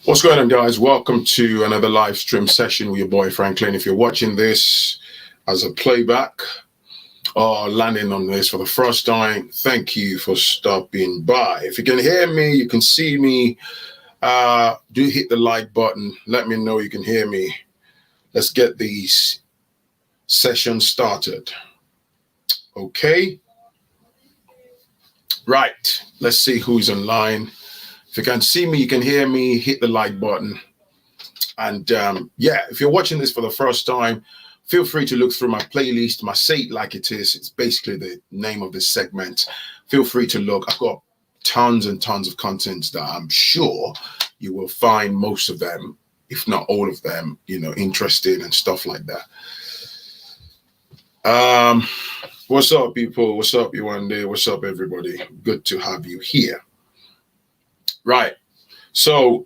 What's going on, guys? Welcome to another live stream session with your boy Phrankleen. If you're watching this as a playback or landing on this for the first time, thank you for stopping by. If you can hear me, you can see me, do hit the like button. Let me know you can hear me. Let's get these sessions started. Okay. Right. Let's see who's online. If you can see me, you can hear me, hit the like button. And yeah, if you're watching this for the first time, feel free to look through my playlist, my Say It Like It Is. It's basically the name of this segment. Feel free to look. I've got tons and tons of content that I'm sure you will find most of them, if not all of them, interesting and stuff like that. What's up, people? What's up, Yuande? What's up, everybody? Good to have you here. Right. So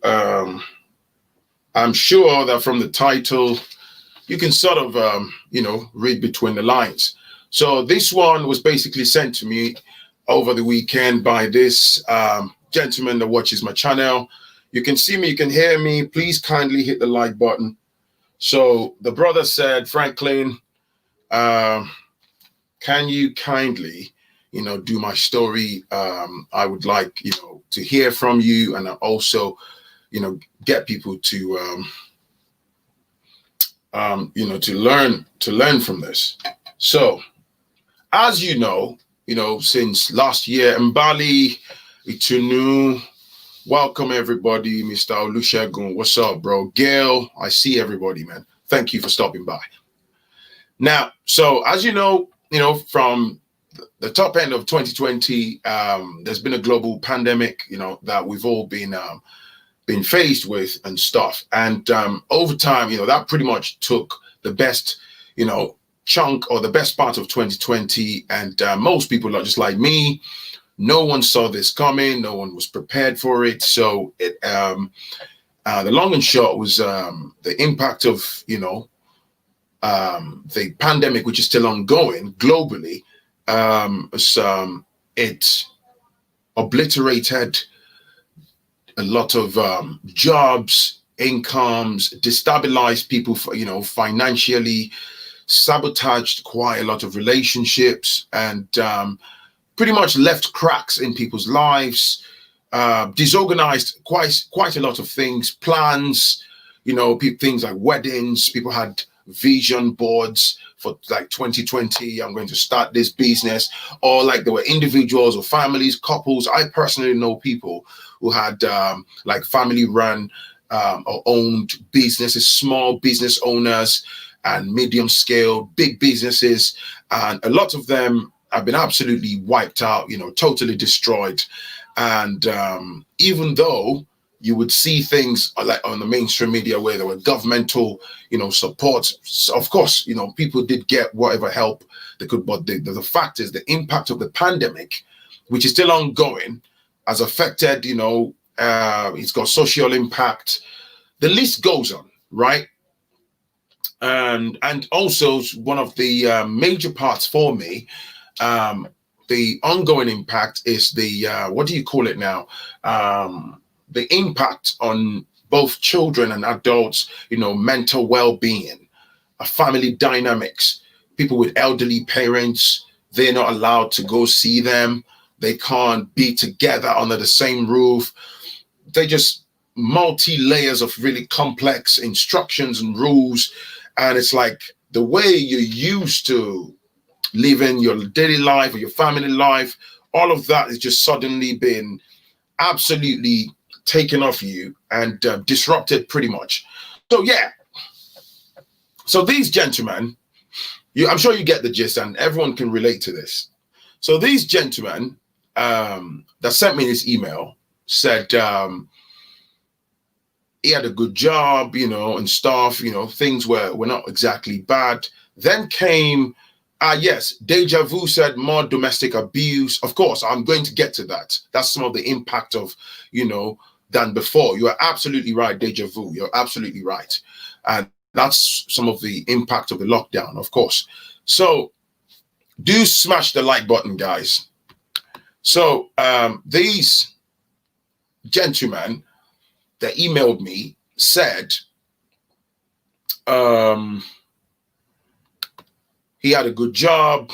I'm sure that from the title, you can sort of, read between the lines. So this one was basically sent to me over the weekend by this gentleman that watches my channel. You can see me, you can hear me. Please kindly hit the like button. So the brother said, Phrankleen, can you kindly, do my story? I would like, to hear from you, and also, get people to, to learn from this. So, as you know, since last year, Mbali, Itunu, welcome everybody, Mr. Olusegun. What's up, bro? Gail, I see everybody, man. Thank you for stopping by. Now, so as you know, from the top end of 2020, there's been a global pandemic, that we've all been faced with and stuff. And over time, that pretty much took the best, chunk or the best part of 2020. And most people are just like me. No one saw this coming. No one was prepared for it. So it, the long and short was the impact of, the pandemic, which is still ongoing globally. It obliterated a lot of jobs, incomes, destabilized people, financially, sabotaged quite a lot of relationships, and pretty much left cracks in people's lives, disorganized quite a lot of things, plans, things like weddings. People had vision boards for like 2020, I'm going to start this business, or like there were individuals or families, couples. I personally know people who had like family run or owned businesses, small business owners and medium scale, big businesses. And a lot of them have been absolutely wiped out, totally destroyed. And even though you would see things like on the mainstream media where there were governmental, support. Of course, people did get whatever help they could, but the fact is the impact of the pandemic, which is still ongoing, has affected, it's got social impact. The list goes on, right? And also one of the major parts for me, the ongoing impact is the, what do you call it now? The impact on both children and adults, mental well-being, family dynamics, people with elderly parents, they're not allowed to go see them. They can't be together under the same roof. They just multi-layers of really complex instructions and rules. And it's like the way you're used to living your daily life or your family life, all of that has just suddenly been absolutely taken off you and disrupted pretty much. So yeah, so these gentlemen, I'm sure you get the gist, and everyone can relate to this. So these gentlemen that sent me this email said he had a good job, and stuff, things were not exactly bad. Then came yes, Deja Vu said more domestic abuse. Of course, I'm going to get to that. That's some of the impact of, than before. You are absolutely right, Deja Vu. You're absolutely right. And that's some of the impact of the lockdown, of course. So do smash the like button, guys. So these gentleman that emailed me said he had a good job,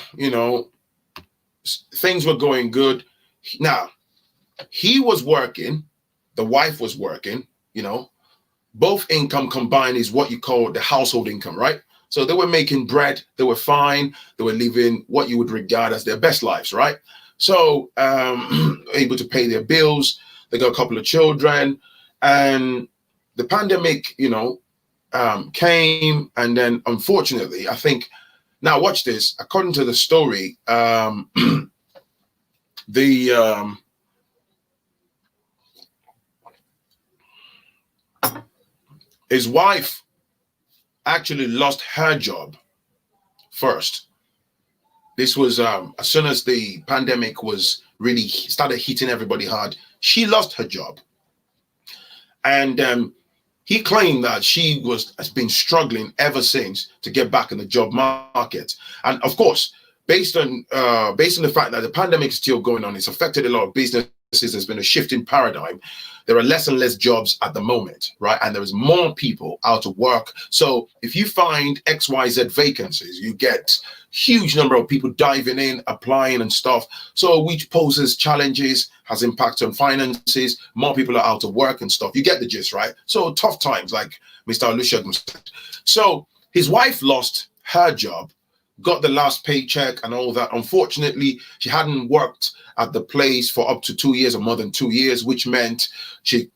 things were going good. Now, he was working, the wife was working, both income combined is what you call the household income, right? So they were making bread, they were fine, they were living what you would regard as their best lives, right? So able to pay their bills, they got a couple of children, and the pandemic, came, and then unfortunately, I think, now watch this, according to the story, his wife actually lost her job first. This was as soon as the pandemic was really started hitting everybody hard, she lost her job. And he claimed that she has been struggling ever since to get back in the job market. And of course, based on the fact that the pandemic is still going on, it's affected a lot of businesses. There's been a shift in paradigm. There are less and less jobs at the moment, right? And there is more people out of work. So if you find XYZ vacancies, you get huge number of people diving in, applying and stuff. So which poses challenges, has impact on finances. More people are out of work and stuff. You get the gist, right? So tough times, like Mr. Olusegun said. So his wife lost her job, got the last paycheck and all that. Unfortunately, she hadn't worked at the place for up to 2 years or more than 2 years, which meant she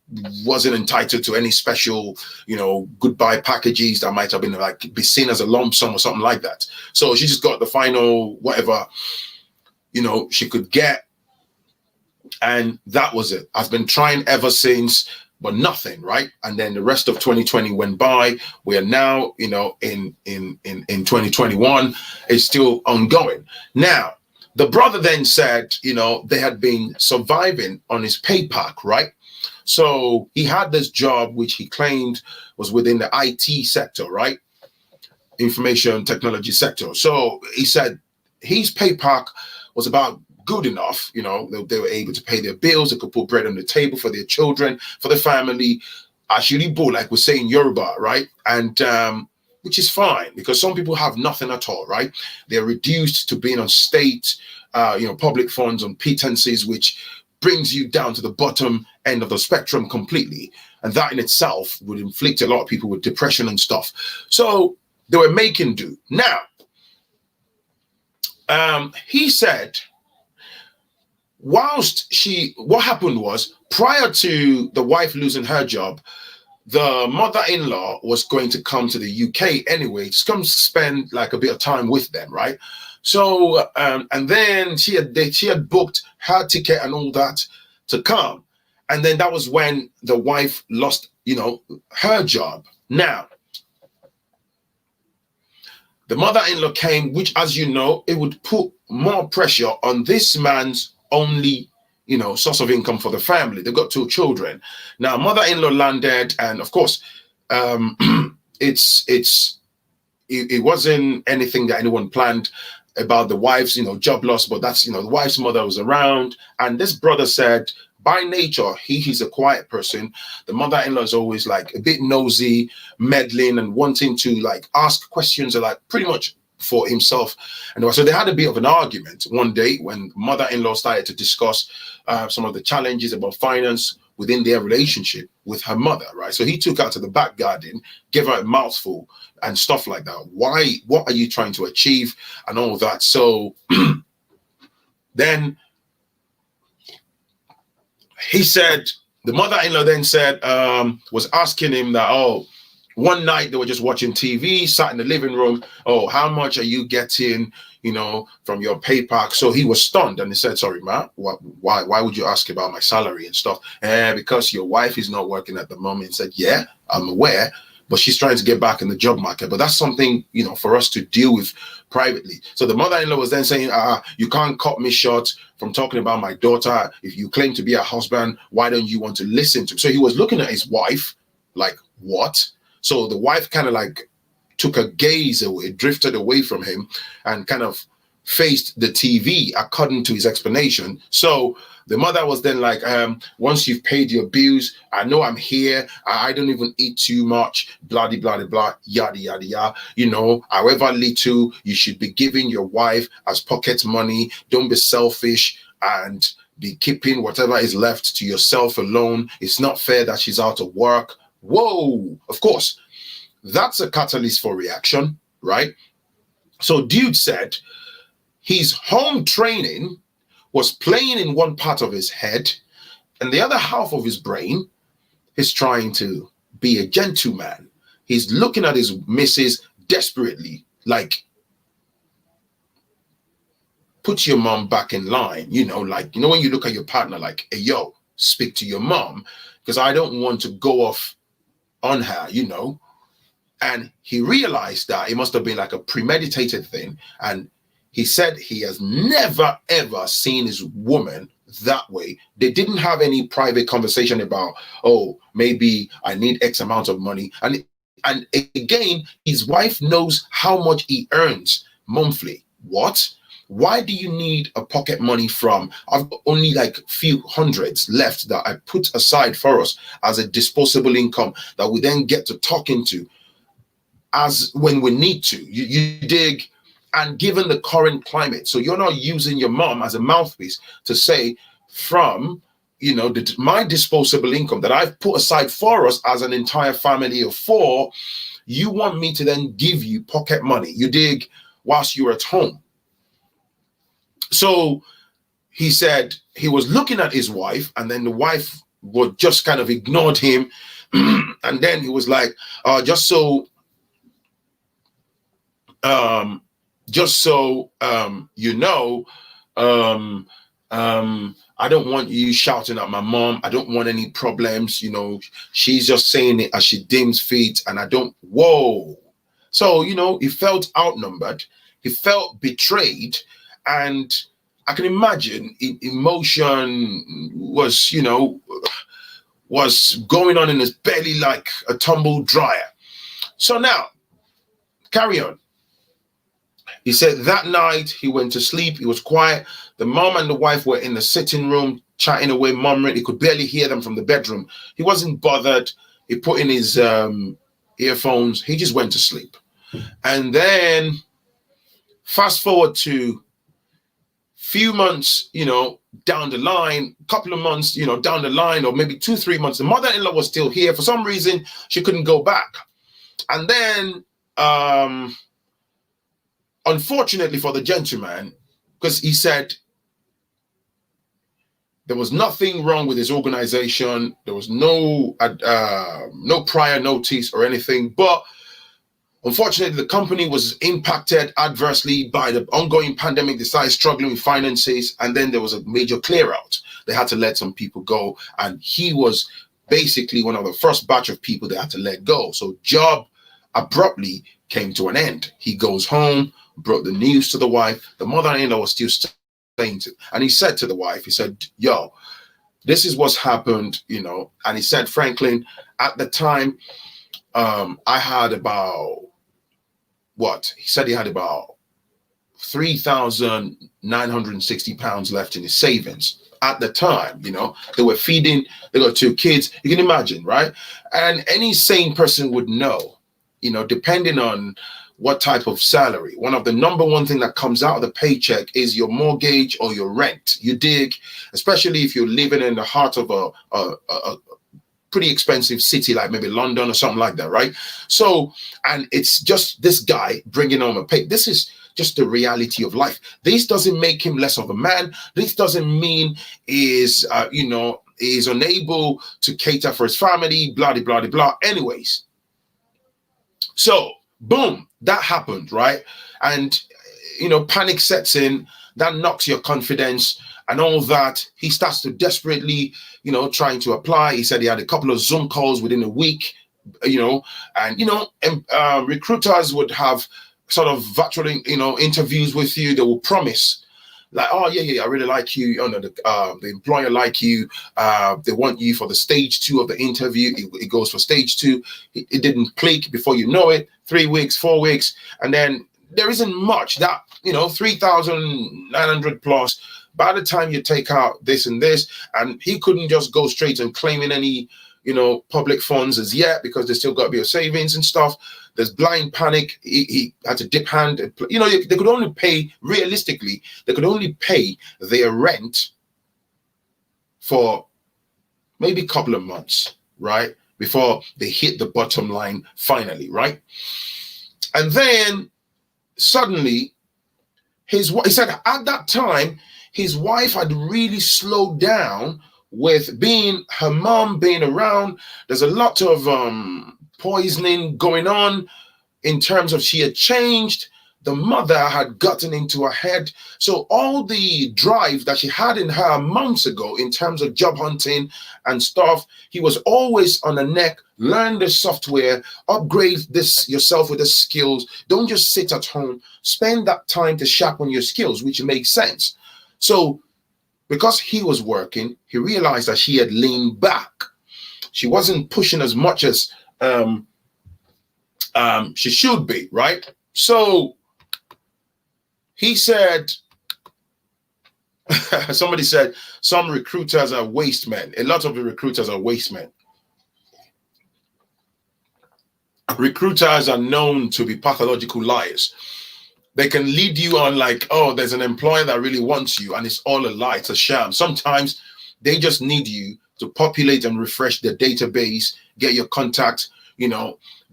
wasn't entitled to any special, goodbye packages that might have been be seen as a lump sum or something like that. So she just got the final whatever, she could get. And that was it. I've been trying ever since, but nothing, right? And then the rest of 2020 went by. We are now, in 2021. It's still ongoing. Now, the brother then said, they had been surviving on his pay pack, right? So he had this job, which he claimed was within the IT sector, right? Information technology sector. So he said his pay pack was about good enough, they were able to pay their bills, they could put bread on the table for their children, for the family, ashiribo, like we say in Yoruba, right? And which is fine, because some people have nothing at all, right? They're reduced to being on state, public funds, on pittances, which brings you down to the bottom end of the spectrum completely. And that in itself would inflict a lot of people with depression and stuff. So they were making do. Now, he said, what happened was, prior to the wife losing her job, the mother-in-law was going to come to the UK anyway, to come spend like a bit of time with them, right? So, and then she had booked her ticket and all that to come. And then that was when the wife lost, her job. Now, the mother-in-law came, which, as you know, it would put more pressure on this man's only source of income for the family. They've got 2 children. Now, mother-in-law landed, and of course, it wasn't anything that anyone planned about the wife's job loss, but that's the wife's mother was around, and this brother said, by nature, he's a quiet person. The mother-in-law is always like a bit nosy, meddling, and wanting to like ask questions, like pretty much for himself. And so they had a bit of an argument one day when mother-in-law started to discuss some of the challenges about finance within their relationship with her mother, right? So he took her to the back garden, gave her a mouthful and stuff like that. Why? What are you trying to achieve? And all that. So then he said, the mother-in-law then said, was asking him that, one night they were just watching TV, sat in the living room. Oh, how much are you getting, from your pay pack? So he was stunned, and he said, sorry, ma, why would you ask about my salary and stuff? Because your wife is not working at the moment. He said, yeah, I'm aware, but she's trying to get back in the job market. But that's something, for us to deal with privately. So the mother-in-law was then saying, you can't cut me short from talking about my daughter. If you claim to be a husband, why don't you want to listen to? So he was looking at his wife like, what? So the wife kind of like took her gaze away, drifted away from him, and kind of faced the TV, according to his explanation. So the mother was then like, once you've paid your bills, I know I'm here. I don't even eat too much, blah, blah, blah, blah, yada, yada, yada. You know, however little you should be giving your wife as pocket money. Don't be selfish and be keeping whatever is left to yourself alone. It's not fair that she's out of work. Whoa, of course, that's a catalyst for reaction, right? So dude said his home training was playing in one part of his head, and the other half of his brain is trying to be a gentleman. He's looking at his missus desperately, like, put your mom back in line. You know, like, you know, when you look at your partner, like, hey, yo, speak to your mom, because I don't want to go off on her, you know. And he realized that it must have been like a premeditated thing. And he said he has never, ever seen his woman that way. They didn't have any private conversation about, oh, maybe I need X amount of money. And again, his wife knows how much he earns monthly. What? Why do you need a pocket money from? I've got only like few hundreds left that I put aside for us as a disposable income that we then get to talk into as when we need to. You dig? And given the current climate, so you're not using your mom as a mouthpiece to say, from, you know, my disposable income that I've put aside for us as an entire family of 4, you want me to then give you pocket money, you dig, whilst you're at home. So he said he was looking at his wife, and then the wife would just kind of ignored him. And then he was like, just so you know, I don't want you shouting at my mom. I don't want any problems. You know, she's just saying it as she deems fit, and I don't. Whoa. So, you know, he felt outnumbered. He felt betrayed. And I can imagine emotion was, you know, was going on in his belly like a tumble dryer. So now, carry on. He said that night he went to sleep. He was quiet. The mom and the wife were in the sitting room chatting away, murmuring. He could barely hear them from the bedroom. He wasn't bothered. He put in his earphones. He just went to sleep. And then fast forward to few months, you know, down the line, couple of months, you know, down the line, or maybe 2-3 months, the mother-in-law was still here. For some reason, she couldn't go back. And then, unfortunately for the gentleman, because he said there was nothing wrong with his organization, there was no prior notice or anything, but unfortunately, the company was impacted adversely by the ongoing pandemic. They started struggling with finances, and then there was a major clear out. They had to let some people go, and he was basically one of the first batch of people they had to let go. So job abruptly came to an end. He goes home, brought the news to the wife. The mother-in-law was still saying to, and he said to the wife, he said, yo, this is what's happened, you know. And he said, Phrankleen, at the time, I had about, he said he had about £3,960 left in his savings at the time. You know, they were feeding, they got 2 kids. You can imagine, right? And any sane person would know, you know, depending on what type of salary, one of the number one thing that comes out of the paycheck is your mortgage or your rent. You dig, especially if you're living in the heart of a pretty expensive city like maybe London or something like that, right? So, and it's just this guy bringing home a pay. This is just the reality of life. This doesn't make him less of a man. This doesn't mean is you know, is unable to cater for his family, blah, blah, blah, blah. Anyways, so boom, that happened, right? And, you know, panic sets in, that knocks your confidence and all that. He starts to desperately, you know, trying to apply. He said he had a couple of Zoom calls within a week, you know, and, you know, recruiters would have sort of virtual, you know, interviews with you. They will promise like, oh, yeah, I really like you. Oh, no, the employer like you. They want you for the stage 2 of the interview. It goes for stage 2. It didn't click before you know it. 3 weeks, 4 weeks. And then there isn't much that 3,900 plus. By the time you take out this and this, and he couldn't just go straight and claiming any, public funds as yet, because there's still got to be a savings and stuff. There's blind panic. He had to dip hand. They could only pay, realistically, they could only pay their rent for maybe a couple of months, right? Before they hit the bottom line finally, right? And then suddenly, he said at that time, his wife had really slowed down with her mom being around. There's a lot of poisoning going on in terms of she had changed. The mother had gotten into her head. So all the drive that she had in her months ago in terms of job hunting and stuff, he was always on the neck. Learn the software, upgrade this yourself with the skills. Don't just sit at home. Spend that time to sharpen your skills, which makes sense. So because he was working, he realized that she had leaned back. She wasn't pushing as much as she should be, right? So he said, somebody said, some recruiters are waste men. A lot of the recruiters are waste men. Recruiters are known to be pathological liars. They can lead you on like, oh, there's an employer that really wants you, and it's all a lie, it's a sham. Sometimes they just need you to populate and refresh their database, get your contact,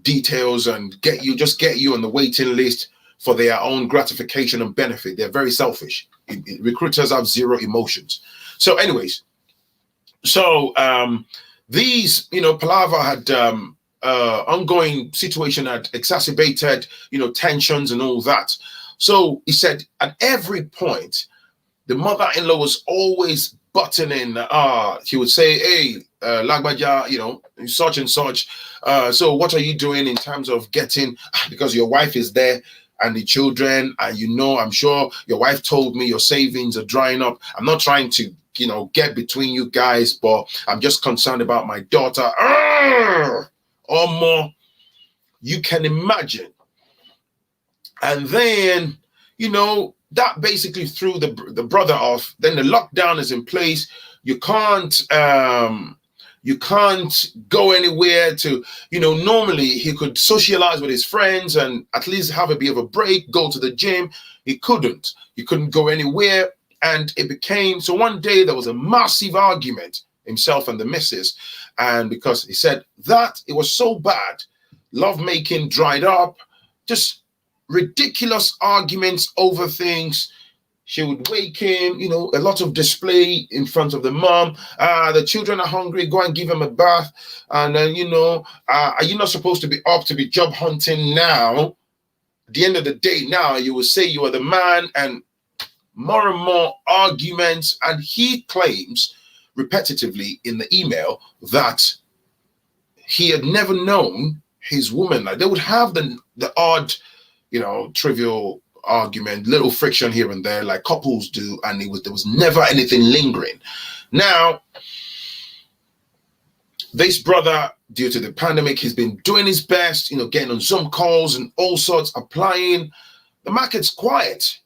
details, and get you on the waiting list for their own gratification and benefit. They're very selfish. Recruiters have zero emotions. So anyways, these, Palava had ongoing situation had exacerbated, tensions and all that. So he said at every point, the mother-in-law was always butting in. She would say, hey, Lagbaja, such and such. So what are you doing in terms of getting, because your wife is there and the children, and I'm sure your wife told me your savings are drying up. I'm not trying to, get between you guys, but I'm just concerned about my daughter. Or more, you can imagine. And then, that basically threw the brother off. Then the lockdown is in place. You can't go anywhere to, normally he could socialize with his friends and at least have a bit of a break, go to the gym. He couldn't go anywhere. And it became, so one day there was a massive argument, himself and the missus. And because he said that it was so bad, lovemaking dried up, just ridiculous arguments over things. She would wake him, a lot of display in front of the mom. The children are hungry, go and give them a bath. And then, are you not supposed to be up to be job hunting now? At the end of the day, now you will say you are the man, and more arguments. And he claims repetitively in the email that he had never known his woman. Like, they would have the odd, trivial argument, little friction here and there, like couples do, and there was never anything lingering. Now, this brother, due to the pandemic, he's been doing his best, getting on Zoom calls and all sorts, applying. The market's quiet.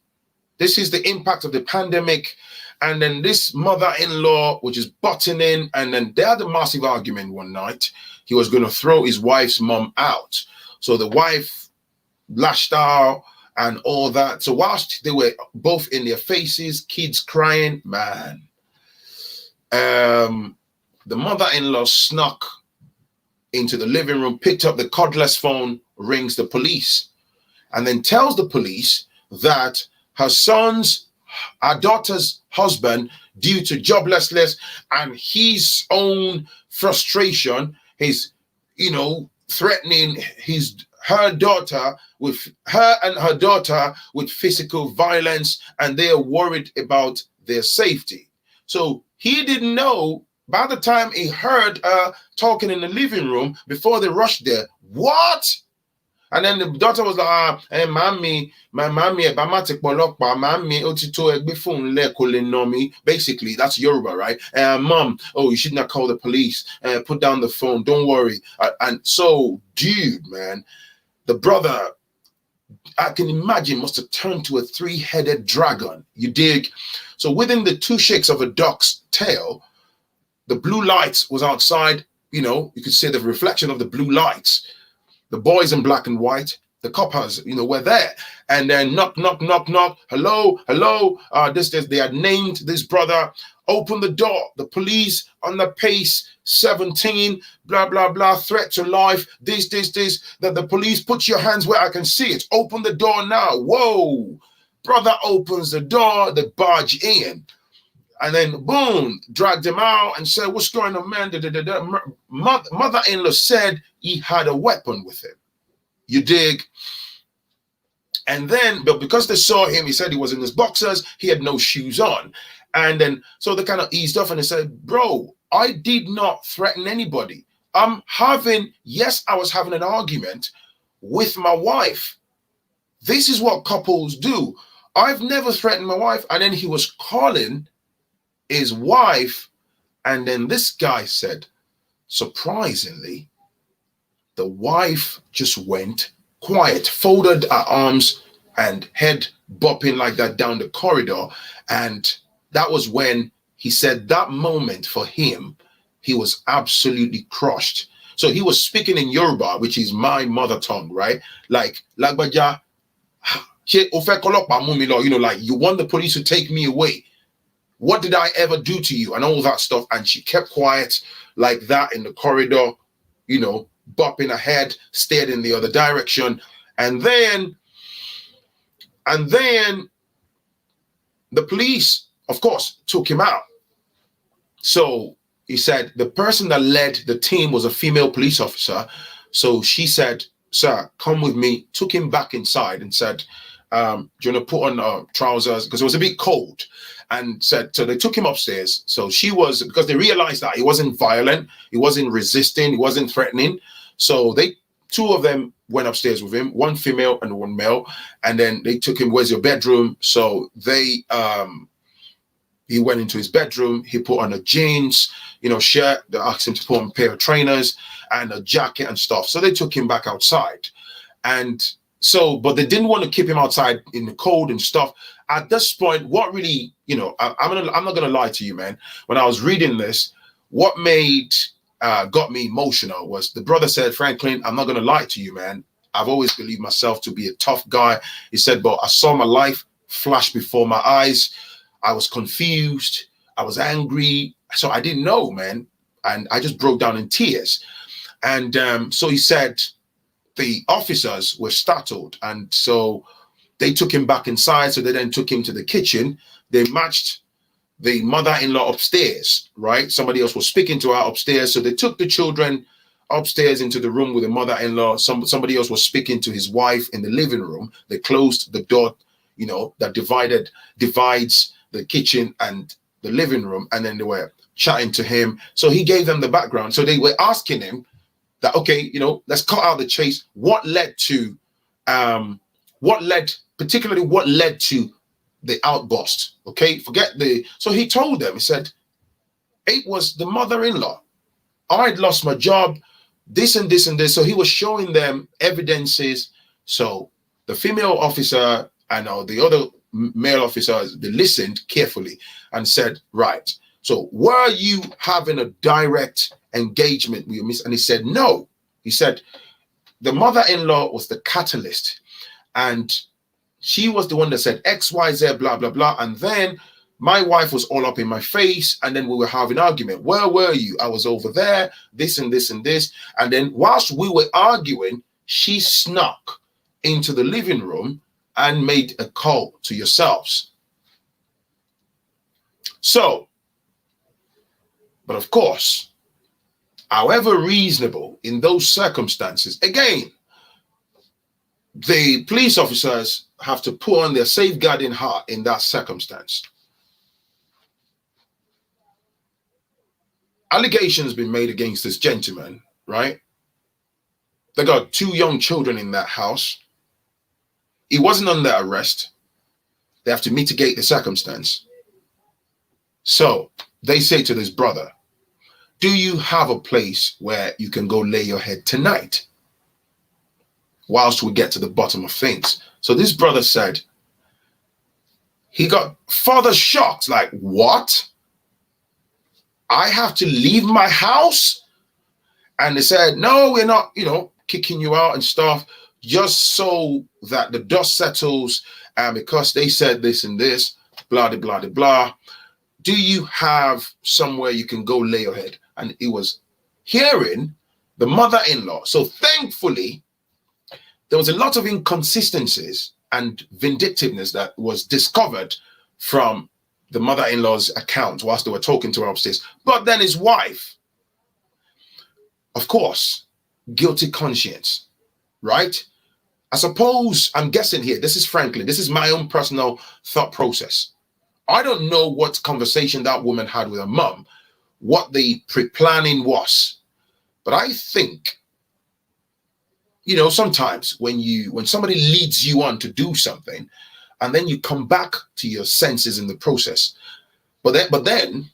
This is the impact of the pandemic. And then this mother-in-law, which is butting in, and then they had a massive argument one night. He was going to throw his wife's mom out. So the wife lashed out and all that. So whilst they were both in their faces, kids crying, man, the mother-in-law snuck into the living room, picked up the cordless phone, rings the police, and then tells the police that her daughter's husband, due to joblessness and his own frustration, he's, threatening her and her daughter with physical violence, and they are worried about their safety. So he didn't know. By the time he heard her talking in the living room, before they rushed there, what? And then the daughter was like, hey, mommy, my mommy, basically, that's Yoruba, right? Mom, oh, you should not call the police. Put down the phone. Don't worry. And so, dude, man, the brother I can imagine, must have turned to a three-headed dragon. You dig? So within the two shakes of a duck's tail, the blue lights was outside. You know, you could see the reflection of the blue lights. The boys in black and white, the coppers, you know, were there. And then knock, knock, knock, knock. Hello, hello. This. They had named this brother. Open the door. The police on the pace. 17. Blah blah blah. Threat to life. This. That the police, put your hands where I can see it. Open the door now. Whoa. Brother opens the door. They barge in. And then boom, dragged him out and said, "What's going on, man?" Mother-in-law said he had a weapon with him. You dig? And then, but because they saw him, he said he was in his boxers, he had no shoes on. And then, so they kind of eased off and they said, "Bro, I did not threaten anybody. Yes, I was having an argument with my wife. This is what couples do. I've never threatened my wife." And then he was calling his wife, and then this guy said, surprisingly, the wife just went quiet, folded her arms and head bopping like that down the corridor. And that was when he said that moment for him, he was absolutely crushed. So he was speaking in Yoruba, which is my mother tongue, right? Like, Lagbaja, you know, like, you want the police to take me away. What did I ever do to you? And all that stuff. And she kept quiet like that in the corridor, you know, bopping her head, stared in the other direction. And then the police, of course, took him out. So he said the person that led the team was a female police officer. So she said, "Sir, come with me," took him back inside and said, "Do you want to put on trousers?" Because it was a bit cold. And said, so they took him upstairs. So she was, because they realized that he wasn't violent, he wasn't resisting, he wasn't threatening. So two of them went upstairs with him, one female and one male. And then they took him, "Where's your bedroom?" So he went into his bedroom. He put on a jeans, you know, shirt. They asked him to put on a pair of trainers and a jacket and stuff. So they took him back outside. And so, but they didn't want to keep him outside in the cold and stuff. At this point, what really, you know, I'm not gonna lie to you, man. When I was reading this, what got me emotional was the brother said, "Phrankleen, I'm not gonna lie to you, man. I've always believed myself to be a tough guy." He said, "But I saw my life flash before my eyes. I was confused. I was angry. So I didn't know, man. And I just broke down in tears." And so he said the officers were startled. And so they took him back inside. So they then took him to the kitchen. They matched the mother-in-law upstairs, right? Somebody else was speaking to her upstairs. So they took the children upstairs into the room with the mother-in-law. Somebody else was speaking to his wife in the living room. They closed the door, you know, that divides the kitchen and the living room. And then they were chatting to him. So he gave them the background. So they were asking him that, okay, you know, let's cut out the chase. What led to the outburst? Okay, so he told them, he said, it was the mother-in-law. I'd lost my job, this and this and this. So he was showing them evidences. So the female officer and the other male officers, they listened carefully and said, right, so were you having a direct engagement with your miss? And he said, no. He said, the mother-in-law was the catalyst. And she was the one that said X, Y, Z, blah, blah, blah. And then my wife was all up in my face. And then we were having an argument. Where were you? I was over there, this and this and this. And then whilst we were arguing, she snuck into the living room and made a call to yourselves. So, but of course, however reasonable in those circumstances, again, the police officers have to put on their safeguarding heart in that circumstance. Allegations been made against this gentleman, right? They got 2 young children in that house. He wasn't under arrest. They have to mitigate the circumstance. So they say to this brother, do you have a place where you can go lay your head tonight? whilst we get to the bottom of things. So this brother said he got further shocked, like, what? I have to leave my house? And they said, no, we're not, kicking you out and stuff, just so that the dust settles, and because they said this and this, blah, blah, blah, blah. Do you have somewhere you can go lay your head? And it was hearing the mother-in-law. So thankfully, there was a lot of inconsistencies and vindictiveness that was discovered from the mother-in-law's account whilst they were talking to her upstairs. But then his wife, of course, guilty conscience, right? I suppose, I'm guessing here, this is Phrankleen, this is my own personal thought process. I don't know what conversation that woman had with her mum, what the pre-planning was, but I think, sometimes when somebody leads you on to do something, and then you come back to your senses in the process. But then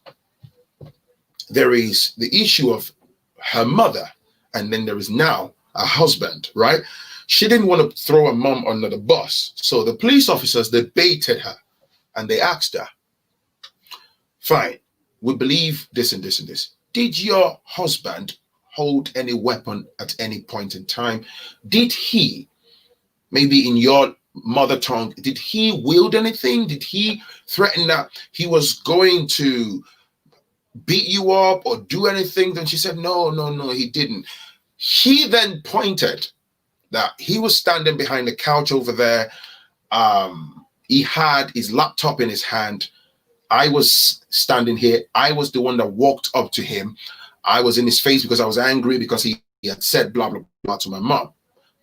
there is the issue of her mother, and then there is now a husband, right? She didn't want to throw her mom under the bus. So the police officers, they baited her and they asked her, fine, we believe this and this and this. Did your husband hold any weapon at any point in time? Did he, maybe in your mother tongue, did he wield anything? Did he threaten that he was going to beat you up or do anything? Then she said, no, he didn't. He then pointed that he was standing behind the couch over there. He had his laptop in his hand. I was standing here. I was the one that walked up to him. I was in his face because I was angry because he had said blah, blah, blah to my mom.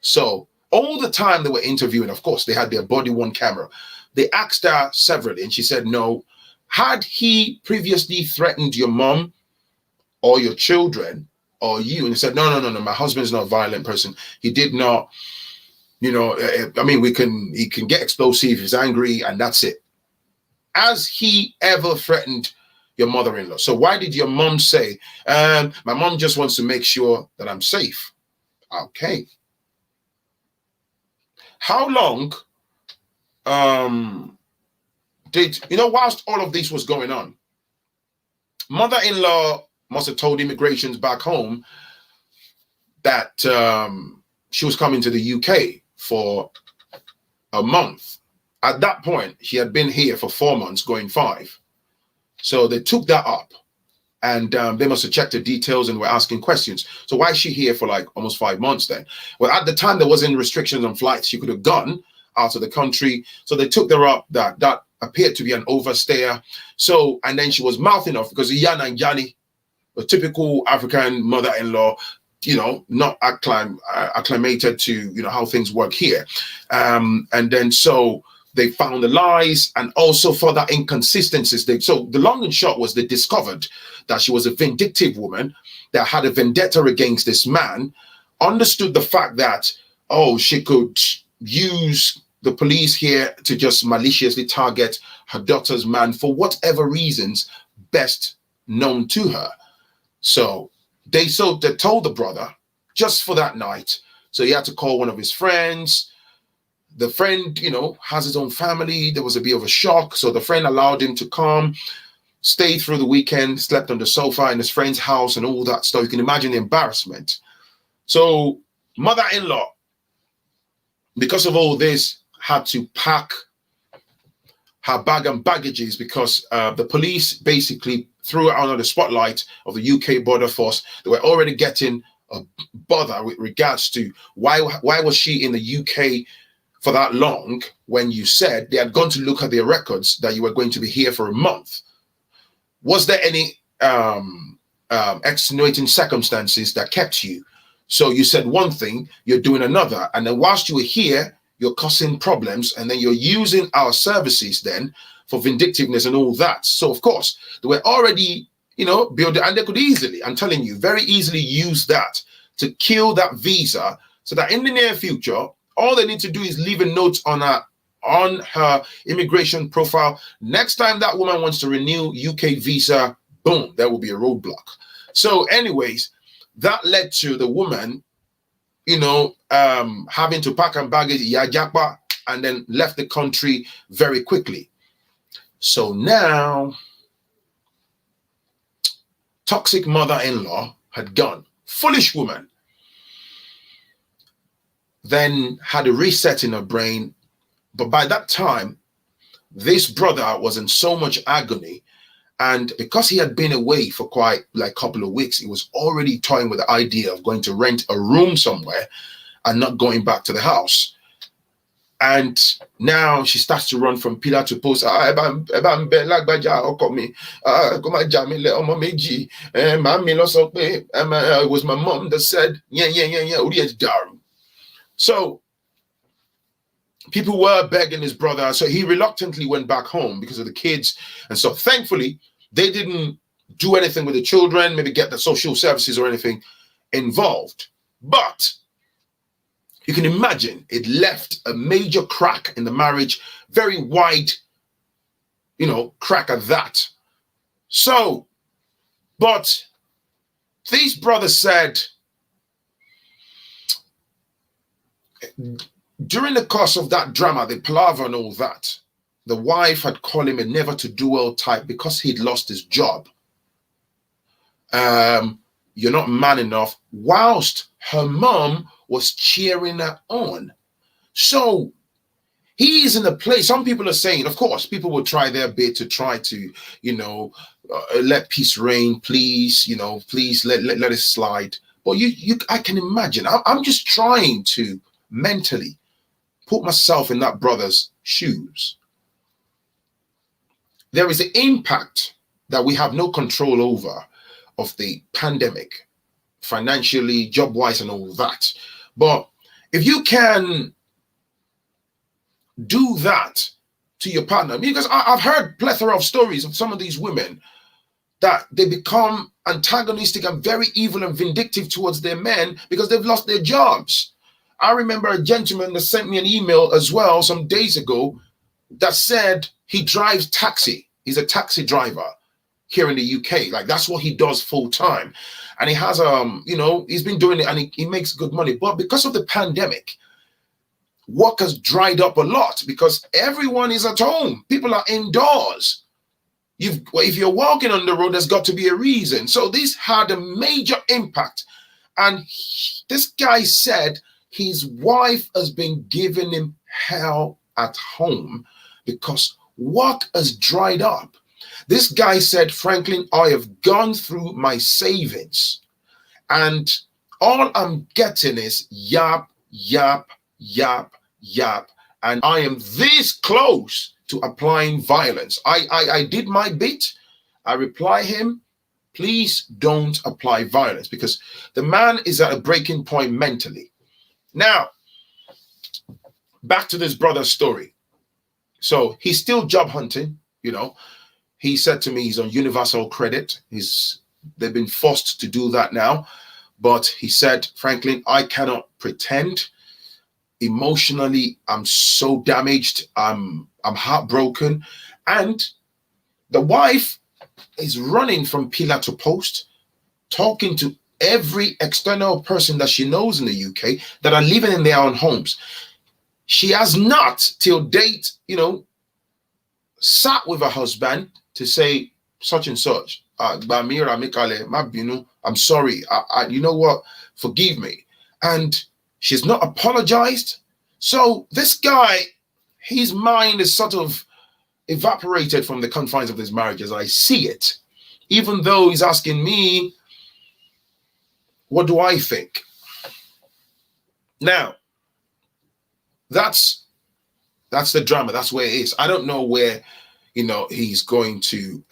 So all the time they were interviewing, of course, they had their body worn camera. They asked her severally and she said, no. Had he previously threatened your mom or your children or you? And he said, no, my husband's not a violent person. He did not, he can get explosive if he's angry and that's it. Has he ever threatened your mother-in-law? So why did your mom say, my mom just wants to make sure that I'm safe? Okay. How long whilst all of this was going on, mother-in-law must have told immigrations back home that she was coming to the UK for a month. At that point, she had been here for 4 months, going 5. So they took that up and they must have checked the details and were asking questions. So why is she here for like almost 5 months then? Well, at the time, there wasn't restrictions on flights. She could have gone out of the country. So they took her up. That appeared to be an overstayer. So, and then she was mouthing off because Yana and Yanni, a typical African mother-in-law, not acclimated to, how things work here. And then so they found the lies and also further inconsistencies. So the long and short was they discovered that she was a vindictive woman that had a vendetta against this man, understood the fact that, she could use the police here to just maliciously target her daughter's man for whatever reasons best known to her. So they told the brother just for that night. So he had to call one of his friends. The friend, has his own family. There was a bit of a shock. So the friend allowed him to come, stay through the weekend, slept on the sofa in his friend's house and all that stuff. You can imagine the embarrassment. So mother-in-law, because of all this, had to pack her bag and baggages because the police basically threw her under the spotlight of the UK border force. They were already getting a bother with regards to why was she in the UK for that long when you said they had gone to look at their records that you were going to be here for a month. Was there any extenuating circumstances that kept you? So you said one thing, you're doing another. And then whilst you were here, you're causing problems. And then you're using our services then for vindictiveness and all that. So, of course, they were already, building, and they could easily, I'm telling you, very easily use that to kill that visa so that in the near future, all they need to do is leave a note on her immigration profile. Next time that woman wants to renew UK visa, boom, there will be a roadblock. So anyways, that led to the woman, having to pack and baggage, yajapa, and then left the country very quickly. So now, toxic mother-in-law had gone. Foolish woman. Then had a reset in her brain. But by that time, this brother was in so much agony. And because he had been away for quite like a couple of weeks, he was already toying with the idea of going to rent a room somewhere and not going back to the house. And now she starts to run from pillar to post. It was my mom that said, yeah. So people were begging his brother. So he reluctantly went back home because of the kids. And so thankfully, they didn't do anything with the children, maybe get the social services or anything involved. But you can imagine it left a major crack in the marriage, very wide, crack at that. So, but these brothers said, during the course of that drama, the palaver and all that, the wife had called him a never-to-do-well type because he'd lost his job. You're not man enough, whilst her mom was cheering her on. So he is in a place, some people are saying, of course, people will try their bit to try to, let peace reign, please, please let it slide. But I can imagine, I'm just trying to mentally put myself in that brother's shoes. There is the impact that we have no control over of the pandemic, financially, job-wise, and all that. But if you can do that to your partner, because I've heard plethora of stories of some of these women that they become antagonistic and very evil and vindictive towards their men because they've lost their jobs. I remember a gentleman that sent me an email as well some days ago that said he drives taxi. He's a taxi driver here in the UK. Like, that's what he does full time. And he has, he's been doing it and he makes good money. But because of the pandemic, work has dried up a lot because everyone is at home. People are indoors. If you're walking on the road, there's got to be a reason. So this had a major impact. And this guy said his wife has been giving him hell at home because work has dried up. This guy said, Phrankleen, I have gone through my savings and all I'm getting is yap, yap, yap, yap. And I am this close to applying violence. I did my bit. I reply him, please don't apply violence, because the man is at a breaking point mentally. Now, back to this brother's story. So he's still job hunting, He said to me he's on universal credit. They've been forced to do that now. But he said, Phrankleen, I cannot pretend. Emotionally, I'm so damaged. I'm heartbroken. And the wife is running from pillar to post, talking to every external person that she knows in the UK that are living in their own homes. She has not, till date, sat with her husband to say such and such. I'm sorry. You know what? Forgive me. And she's not apologized. So this guy, his mind is sort of evaporated from the confines of this marriage as I see it. Even though he's asking me, what do I think? Now, that's the drama. That's where it is. I don't know where, he's going to,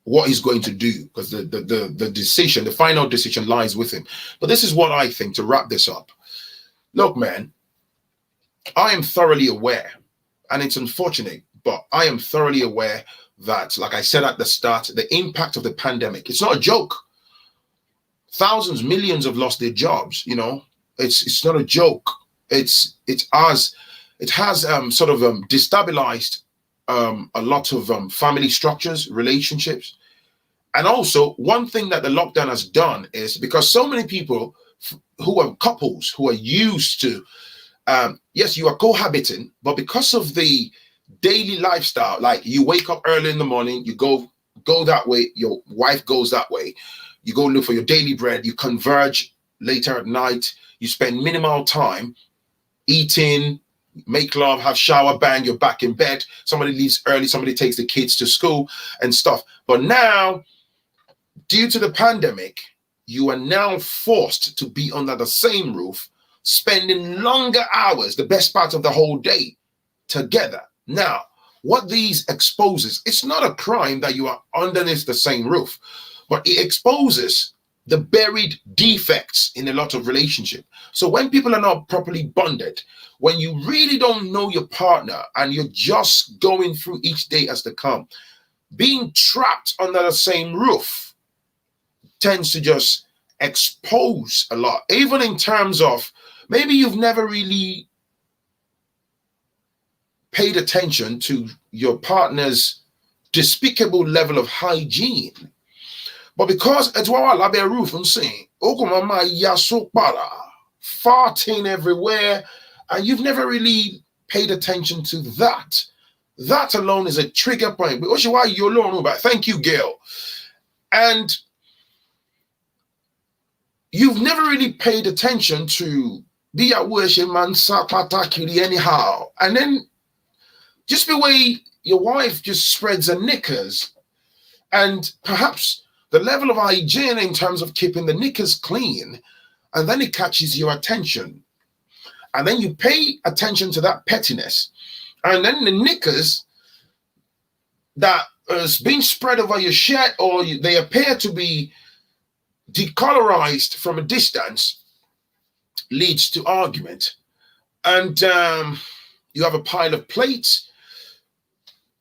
what he's going to do, because the decision, the final decision lies with him. But this is what I think to wrap this up. Look, man, I am thoroughly aware, and it's unfortunate, but I am thoroughly aware that, like I said at the start, the impact of the pandemic, it's not a joke. Thousands, millions have lost their jobs, It's not a joke. It has destabilized a lot of family structures, relationships. And also, one thing that the lockdown has done is, because so many people who are couples who are used to, yes, you are cohabiting, but because of the daily lifestyle, like you wake up early in the morning, you go that way, your wife goes that way, you go look for your daily bread, you converge later at night, you spend minimal time eating, make love, have shower, bang, you're back in bed, somebody leaves early, somebody takes the kids to school and stuff. But now, due to the pandemic, you are now forced to be under the same roof, spending longer hours, the best part of the whole day, together. Now, what these exposes, it's not a crime that you are underneath the same roof, but it exposes the buried defects in a lot of relationship. So when people are not properly bonded, when you really don't know your partner and you're just going through each day as they come, being trapped under the same roof tends to just expose a lot, even in terms of maybe you've never really paid attention to your partner's despicable level of hygiene. But because it's what I love a roof and saying, Okomama yasopara, farting everywhere, and you've never really paid attention to that. That alone is a trigger point. Thank you, Gail. And you've never really paid attention to be a worship man sapata anyhow. And then just the way your wife just spreads her knickers, and perhaps the level of hygiene in terms of keeping the knickers clean, and then it catches your attention. And then you pay attention to that pettiness. And then the knickers that is being spread over your shirt, or they appear to be decolorized from a distance, leads to argument. And you have a pile of plates.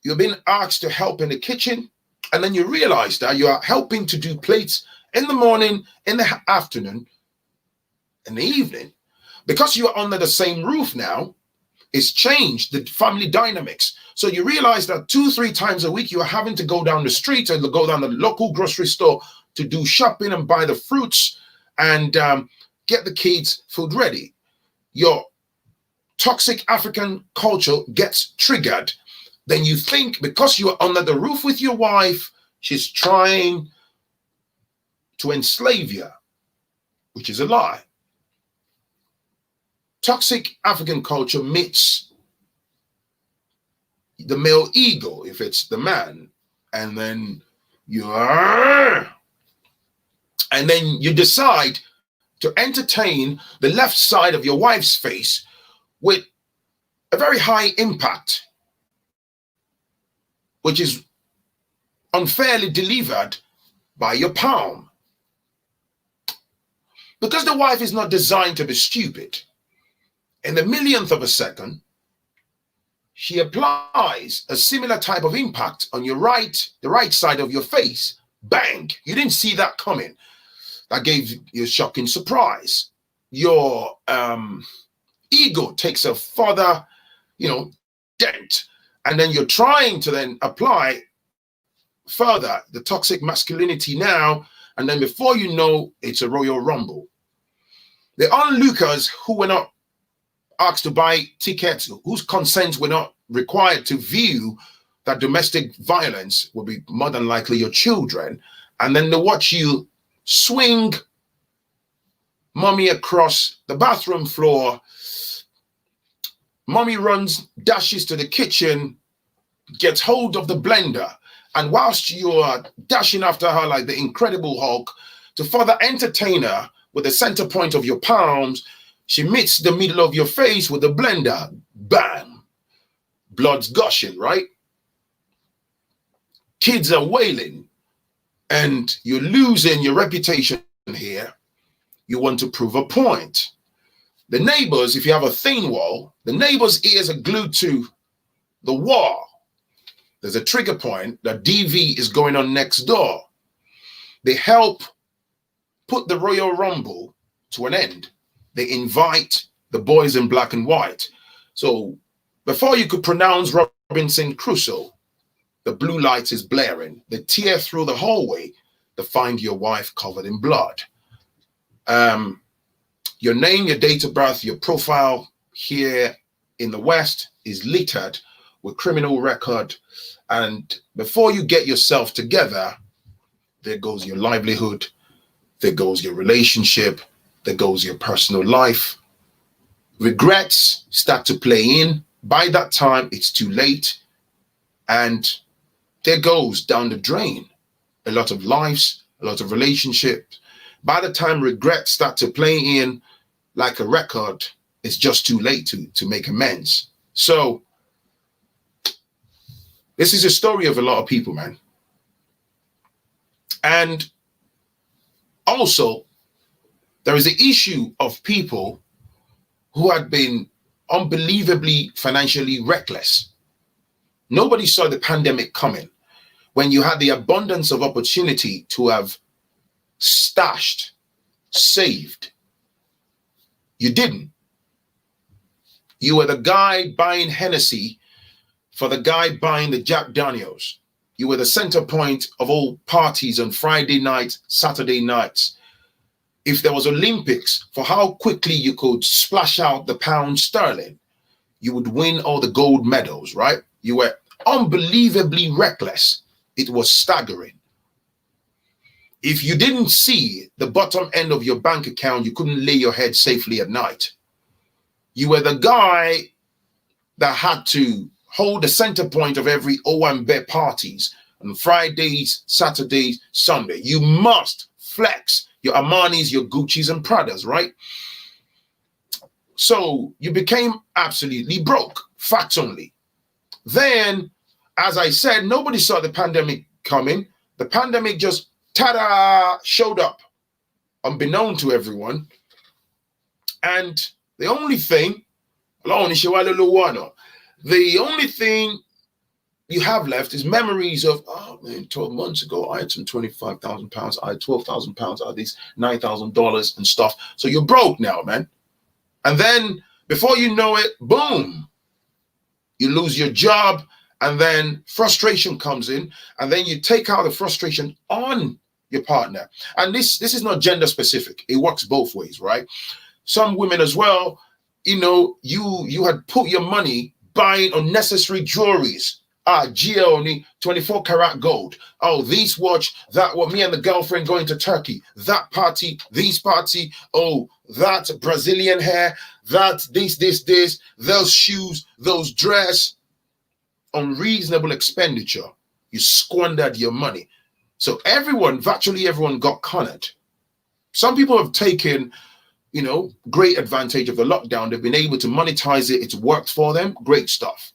You've been asked to help in the kitchen. And then you realize that you are helping to do plates in the morning, in the afternoon, in the evening. Because you are under the same roof now, it's changed the family dynamics. So you realize that 2-3 times a week, you are having to go down the street and go down the local grocery store to do shopping and buy the fruits and get the kids' food ready. Your toxic African culture gets triggered. Then you think because you are under the roof with your wife, she's trying to enslave you, which is a lie. Toxic African culture meets the male ego, if it's the man, and then you decide to entertain the left side of your wife's face with a very high impact, which is unfairly delivered by your palm. Because the wife is not designed to be stupid, in the millionth of a second, she applies a similar type of impact on your the right side of your face. Bang! You didn't see that coming. That gave you a shocking surprise. Your ego takes a further, dent. And then you're trying to then apply further the toxic masculinity now. And then before you know, it's a Royal Rumble. The onlookers who were not asked to buy tickets, whose consent were not required to view that domestic violence, will be more than likely your children. And then they watch you swing mommy across the bathroom floor. Mommy dashes to the kitchen, gets hold of the blender, and whilst you are dashing after her like the Incredible Hulk, to further entertain her with the center point of your palms, she meets the middle of your face with the blender. Bam! Blood's gushing, right? Kids are wailing, and you're losing your reputation here. You want to prove a point. The neighbors, if you have a thin wall, the neighbors' ears are glued to the wall. There's a trigger point that DV is going on next door. They help put the Royal Rumble to an end. They invite the boys in black and white. So before you could pronounce Robinson Crusoe, the blue light is blaring. They tear through the hallway to find your wife covered in blood. Your name, your date of birth, your profile here in the West is littered with criminal record. And before you get yourself together, there goes your livelihood, there goes your relationship, there goes your personal life. Regrets start to play in. By that time, it's too late. And there goes down the drain a lot of lives, a lot of relationships. By the time regrets start to play in like a record, it's just too late to make amends. So this is a story of a lot of people, man. And also, there is the issue of people who had been unbelievably financially reckless. Nobody saw the pandemic coming. When you had the abundance of opportunity to have stashed, saved, you didn't. You were the guy buying Hennessy for the guy buying the Jack Daniels. You were the center point of all parties on Friday nights, Saturday nights. If there was Olympics for how quickly you could splash out the pound sterling, you would win all the gold medals, right? You were unbelievably reckless. It was staggering. If you didn't see the bottom end of your bank account, you couldn't lay your head safely at night. You were the guy that had to hold the center point of every Owambe parties on Fridays, Saturdays, Sunday. You must flex your Armanis, your Gucci's and Pradas, right? So you became absolutely broke, facts only. Then, as I said, nobody saw the pandemic coming. The pandemic just, ta-da, showed up, unbeknown to everyone. And the only thing, the only thing you have left is memories of, oh man, 12 months ago, I had some 25,000 pounds, I had 12,000 pounds, I had these $9,000 and stuff. So you're broke now, man. And then before you know it, boom, you lose your job, and then frustration comes in, and then you take out the frustration on your partner. And this is not gender specific. It works both ways, right? Some women as well, you know, you had put your money buying unnecessary jewelries. Gioni, 24 karat gold. Oh, this watch, that what me and the girlfriend going to Turkey, that party, this party, oh, that Brazilian hair, that this, those shoes, those dress. Unreasonable expenditure. You squandered your money. So everyone, virtually everyone got cornered. Some people have taken, you know, great advantage of the lockdown. They've been able to monetize it. It's worked for them. Great stuff.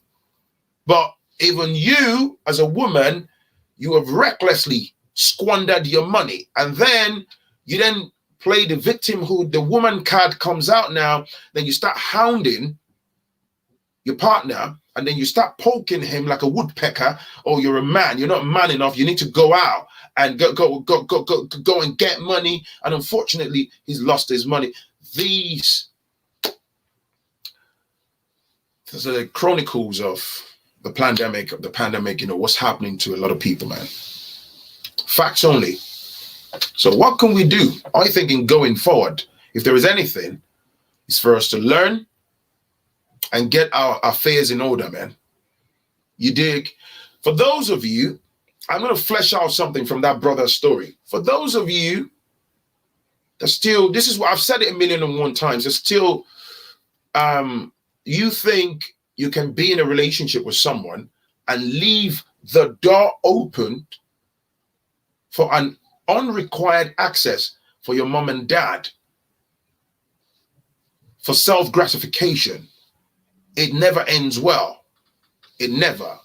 But even you, as a woman, you have recklessly squandered your money. And then you then play the victimhood. The woman card comes out now. Then you start hounding your partner. And then you start poking him like a woodpecker. Oh, you're a man. You're not man enough. You need to go out and go and get money. And unfortunately, he's lost his money. These are the chronicles of the pandemic, you know, what's happening to a lot of people, man. Facts only. So what can we do? I think in going forward, if there is anything, it's for us to learn and get our affairs in order, man. You dig? For those of you, I'm going to flesh out something from that brother's story. For those of you that still, this is what I've said it 1,000,001 times, that still, you think you can be in a relationship with someone and leave the door open for an unrequired access for your mom and dad, for self-gratification. It never ends well. It never.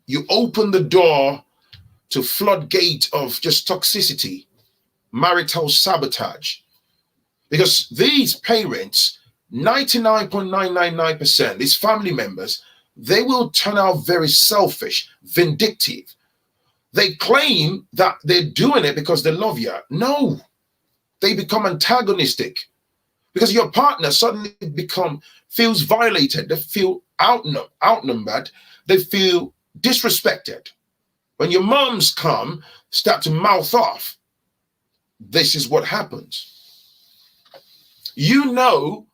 You open the door to floodgate of just toxicity, marital sabotage. Because these parents, 99.999%, these family members, they will turn out very selfish, vindictive. They claim that they're doing it because they love you. No, they become antagonistic. Because your partner suddenly feels violated, they feel outnumbered, they feel disrespected. When your moms come, start to mouth off, this is what happens. You know,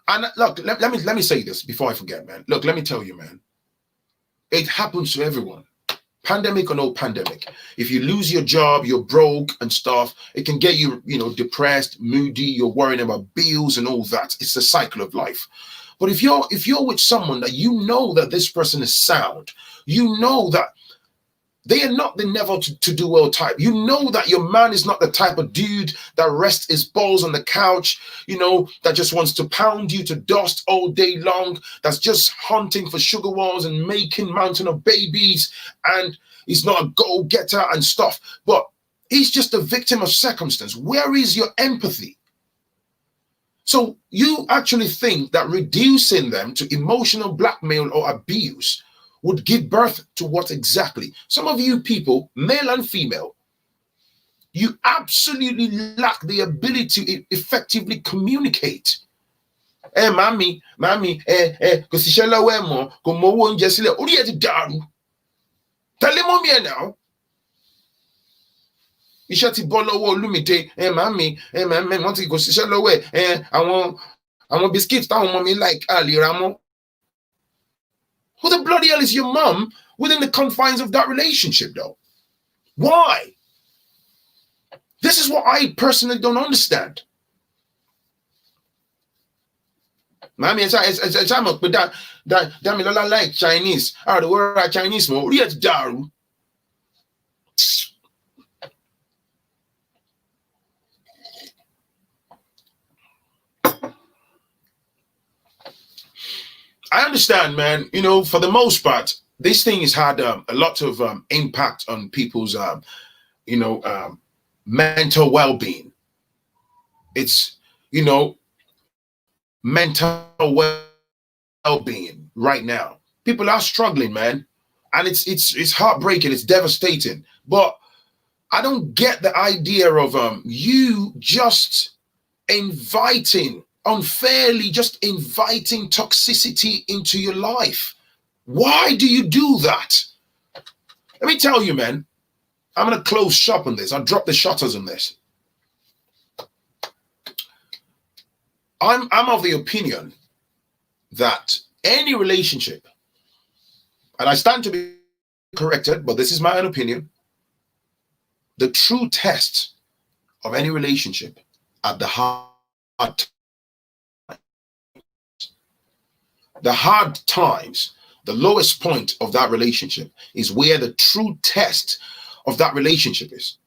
and look, let me say this before I forget, man. Look, let me tell you, man. It happens to everyone. Pandemic or no pandemic. If you lose your job, you're broke and stuff, it can get you, depressed, moody, you're worrying about bills and all that. It's the cycle of life. But if you're with someone that you know that this person is sound, you know that they are not the never to do well type. You know that your man is not the type of dude that rests his balls on the couch, that just wants to pound you to dust all day long, that's just hunting for sugar walls and making mountain of babies, and he's not a go-getter and stuff, but he's just a victim of circumstance. Where is your empathy? So you actually think that reducing them to emotional blackmail or abuse would give birth to what exactly? Some of you people, male and female, you absolutely lack the ability to effectively communicate. Mami, because Shella Wemo, go mo jesile, uri eti daru. Tell him on me now. Ishati bolo wo lumite, mami, want to go Shella way, I want biscuits down mommy like Ali Ramo. Who the bloody hell is your mum within the confines of that relationship, though? Why? This is what I personally don't understand. Mami, it's but that me like Chinese. The word Chinese more. Yet daru. I understand, man. For the most part, this thing has had a lot of impact on people's, mental well-being. It's, mental well-being right now. People are struggling, man, and it's heartbreaking. It's devastating. But I don't get the idea of you just unfairly inviting toxicity into your life. Why do you do that? Let me tell you, man, I'm going to close shop on this. I'll drop the shutters on this. I'm of the opinion that any relationship, and I stand to be corrected, but this is my own opinion, the true test of any relationship at the hard times, the lowest point of that relationship is where the true test of that relationship is.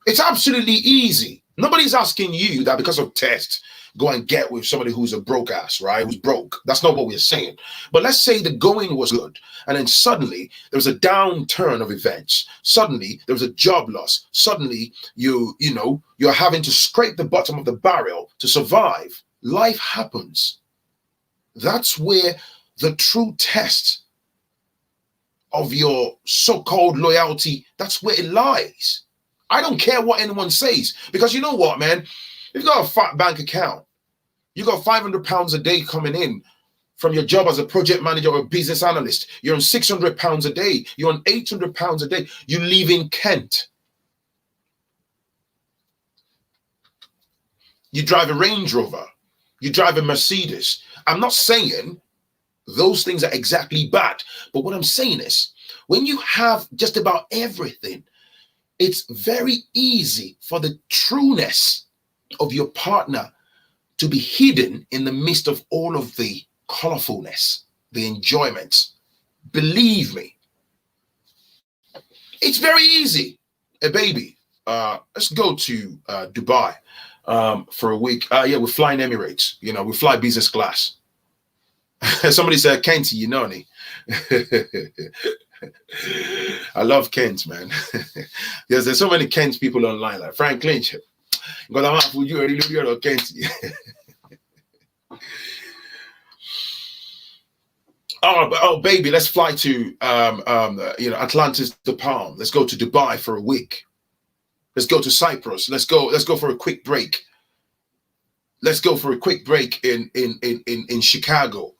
It's absolutely easy. Nobody's asking you that because of tests, go and get with somebody who's a broke ass, right? Who's broke. That's not what we're saying. But let's say the going was good, and then suddenly there was a downturn of events. Suddenly there was a job loss. Suddenly you're having to scrape the bottom of the barrel to survive. Life happens. That's where the true test of your so-called loyalty, that's where it lies. I don't care what anyone says, because you know what, man? You've got a fat bank account. You got £500 a day coming in from your job as a project manager or a business analyst. You're on £600 a day. You're on £800 a day. You live in Kent. You drive a Range Rover. You drive a Mercedes. I'm not saying those things are exactly bad, but what I'm saying is, when you have just about everything, it's very easy for the trueness of your partner to be hidden in the midst of all of the colorfulness, the enjoyment. Believe me, it's very easy. Hey, baby, let's go to Dubai for a week. Yeah, we're flying Emirates. We fly business class. Somebody said, Kenty, you know me. I love Kent, man. There's so many Kent people online, like Phrankleen. Oh, baby, let's fly to Atlantis, the Palm. Let's go to Dubai for a week. Let's go to Cyprus. Let's go for a quick break. Let's go for a quick break in Chicago.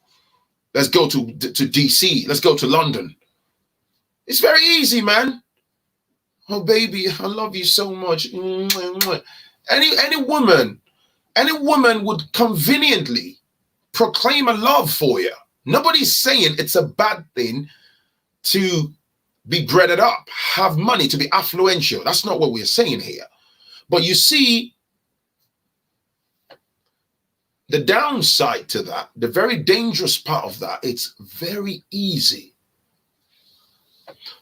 Let's go to DC. Let's go to London. It's very easy, man. Oh, baby, I love you so much. Any woman Any woman would conveniently proclaim a love for you. Nobody's saying it's a bad thing to be breaded up, have money, to be affluential. That's not what we're saying here. But you see, the downside to that, the very dangerous part of that, it's very easy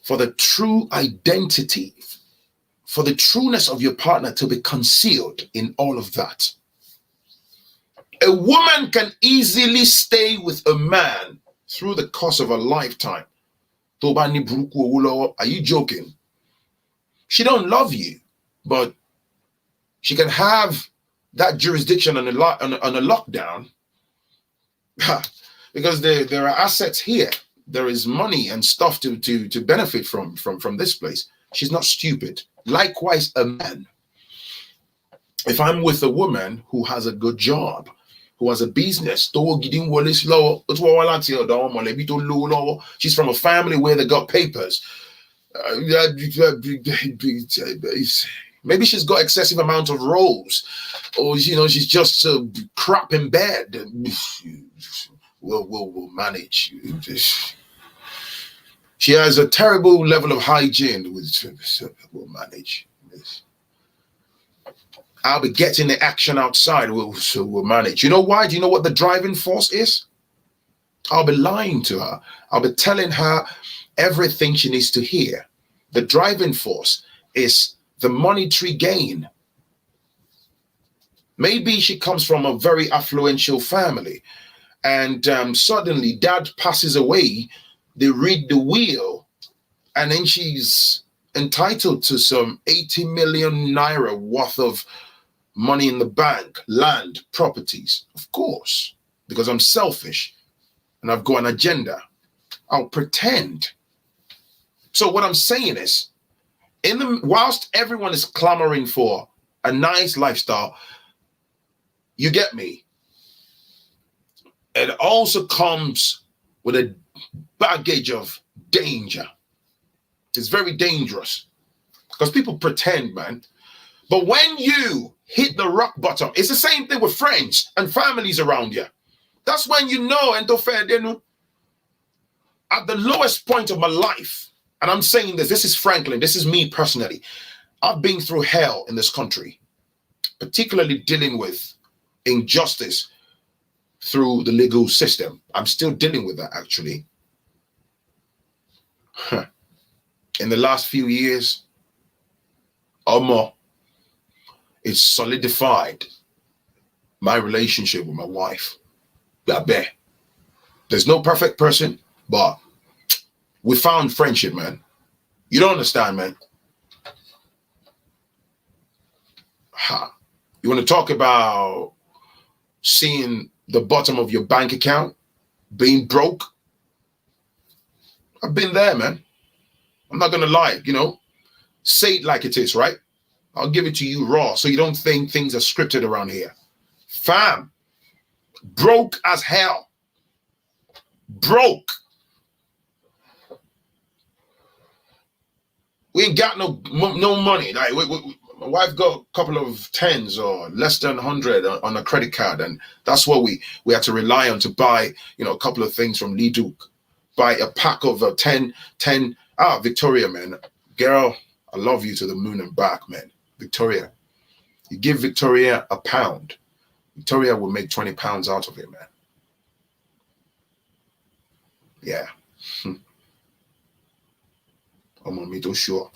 for the true identity, for the trueness of your partner to be concealed in all of that. A woman can easily stay with a man through the course of a lifetime. Are you joking? She don't love you, but she can have that jurisdiction on a lockdown because there are assets here. There is money and stuff to benefit from this place. She's not stupid. Likewise, a man. If I'm with a woman who has a good job, who has a business, she's from a family where they got papers. Maybe she's got excessive amount of roles, or she's just crap in bed. We'll manage. She has a terrible level of hygiene. We'll manage. I'll be getting the action outside. We'll manage. You know why? Do you know what the driving force is? I'll be lying to her. I'll be telling her everything she needs to hear. The driving force is the monetary gain. Maybe she comes from a very affluential family, and suddenly dad passes away. They read the will, and then she's entitled to some 80 million naira worth of money in the bank, land, properties. Of course, because I'm selfish and I've got an agenda. I'll pretend. So what I'm saying is, whilst everyone is clamoring for a nice lifestyle, you get me, it also comes with a baggage of danger. It's very dangerous because people pretend, man. But when you hit the rock bottom, it's the same thing with friends and families around you. That's when you know, and at the lowest point of my life, and I'm saying this is Phrankleen, this is me personally. I've been through hell in this country, particularly dealing with injustice through the legal system. I'm still dealing with that, actually. In the last few years or more, it's solidified my relationship with my wife. There's no perfect person, but we found friendship, man. You don't understand, man. You want to talk about seeing the bottom of your bank account, being broke? I've been there, man. I'm not going to lie, say it like it is, right? I'll give it to you raw so you don't think things are scripted around here. Fam, broke as hell. Broke. We ain't got no money. Like my wife got a couple of tens or less than 100 on a credit card, and that's what we had to rely on to buy, a couple of things from Lee Duke. Buy a pack of 10. Victoria, man, girl, I love you to the moon and back, man. Victoria, you give Victoria £1, Victoria will make 20 pounds out of it, man. Yeah. I'm on me too sure.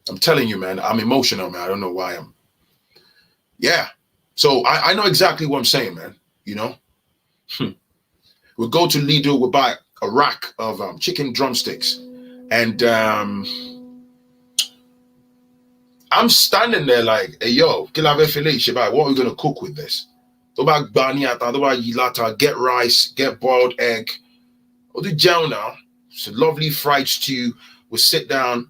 I'm telling you, man, I'm emotional, man. I don't know why yeah. So I know exactly what I'm saying, man. We'll go to Lidl, we'll buy a rack of chicken drumsticks. And I'm standing there like, hey, yo, what are we going to cook with this? Get rice, get boiled egg. We'll do gel now. It's a lovely fried stew. We'll sit down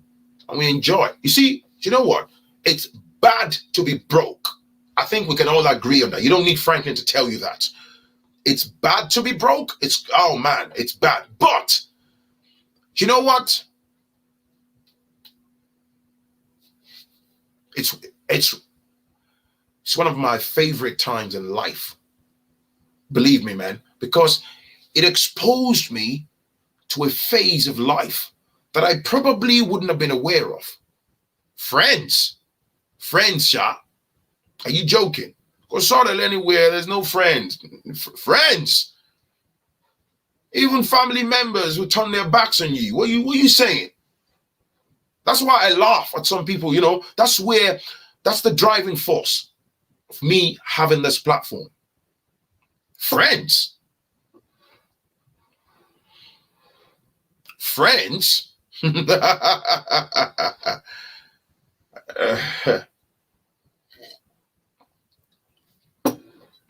and we enjoy. You see, you know what? It's bad to be broke. I think we can all agree on that. You don't need Phrankleen to tell you that. It's bad to be broke. Oh man, it's bad. But you know what? It's It's one of my favorite times in life. Believe me, man, because it exposed me to a phase of life that I probably wouldn't have been aware of. Friends, Sha. Are you joking? Go sort of anywhere, there's no friends. Friends. Even family members will turn their backs on you. What are you saying? That's why I laugh at some people, you know. That's the driving force of me having this platform. Friends. Friends.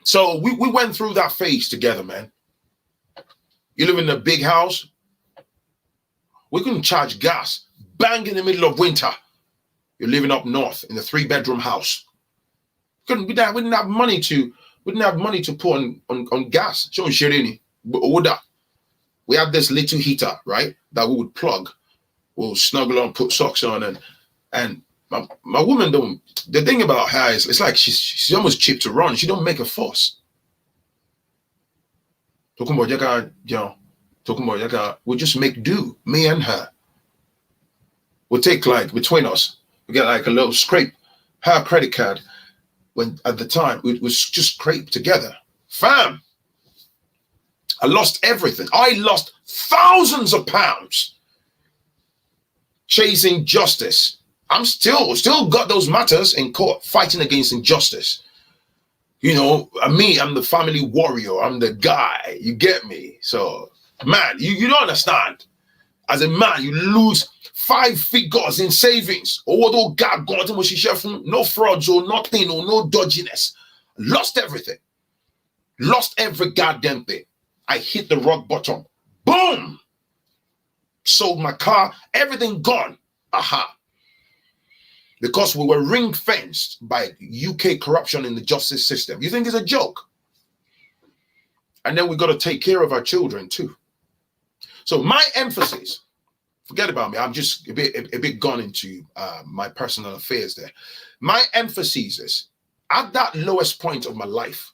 So we went through that phase together, man. You live in a big house. We couldn't charge gas. Bang in the middle of winter. You're living up north in a 3-bedroom house. We didn't have money to put on gas. We had this little heater, right? That we would plug. We'll snuggle on, put socks on, and my woman don't. The thing about her is, it's like she's almost cheap to run. She don't make a fuss. We'll just make do, me and her. We'll take, like, between us, we get like a little scrape. Her credit card, when at the time it was just scraped together. Fam, I lost everything. I lost thousands of pounds chasing justice. I'm still got those matters in court, fighting against injustice. You know, I'm the family warrior. I'm the guy. You get me? So, man, you don't understand. As a man, you lose 5 figures in savings. Oh, God, no frauds or nothing or no dodginess. Lost everything. Lost every goddamn thing. I hit the rock bottom. Boom! Sold my car. Everything gone. Aha. Because we were ring-fenced by UK corruption in the justice system. You think it's a joke? And then we got to take care of our children too. So my emphasis, forget about me, I'm just a bit gone into my personal affairs there. My emphasis is, at that lowest point of my life,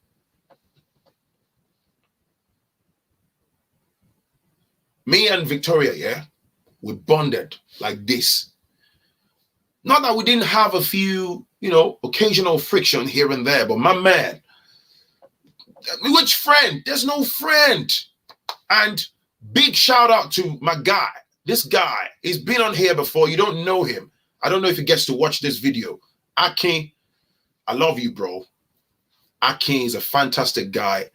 me and Victoria, yeah, we bonded like this. Not that we didn't have a few, occasional friction here and there, but my man, which friend? There's no friend. And big shout out to my guy. This guy, he's been on here before. You don't know him. I don't know if he gets to watch this video. Akin, I love you, bro. Akin is a fantastic guy.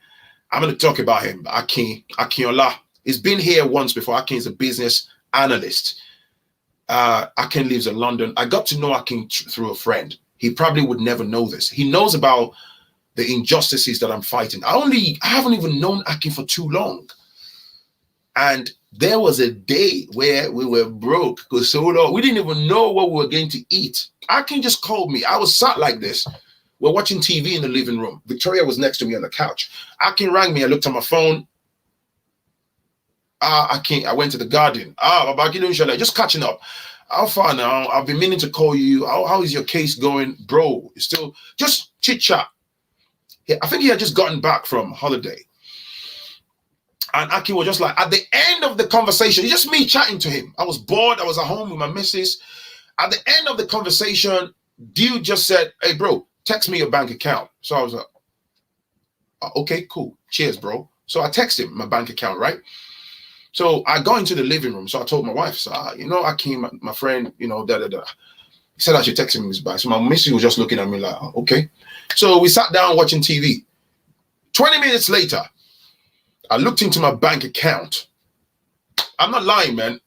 I'm going to talk about him. Akinola. He's been here once before. Akin is a business analyst. Akin lives in London. I got to know Akin through a friend. He probably would never know this. He knows about the injustices that I'm fighting. I haven't even known Akin for too long. And there was a day where we were broke because so long. We didn't even know what we were going to eat. Akin just called me. I was sat like this. We're watching TV in the living room. Victoria was next to me on the couch. Akin rang me. I looked at my phone. I went to the garden. Just catching up. How far now? I've been meaning to call you. How is your case going? Bro, it's still just chit chat. I think he had just gotten back from holiday. And Akin was just like, at the end of the conversation, it's just me chatting to him. I was bored. I was at home with my missus. At the end of the conversation, dude just said, hey, bro, text me your bank account. So I was like, okay, cool. Cheers, bro. So I texted him my bank account, right? So I go into the living room. So I told my wife, so, Akin, my friend, He said I should text him his bank. So my missus was just looking at me like, okay. So we sat down watching TV. 20 minutes later, I looked into my bank account. I'm not lying, man.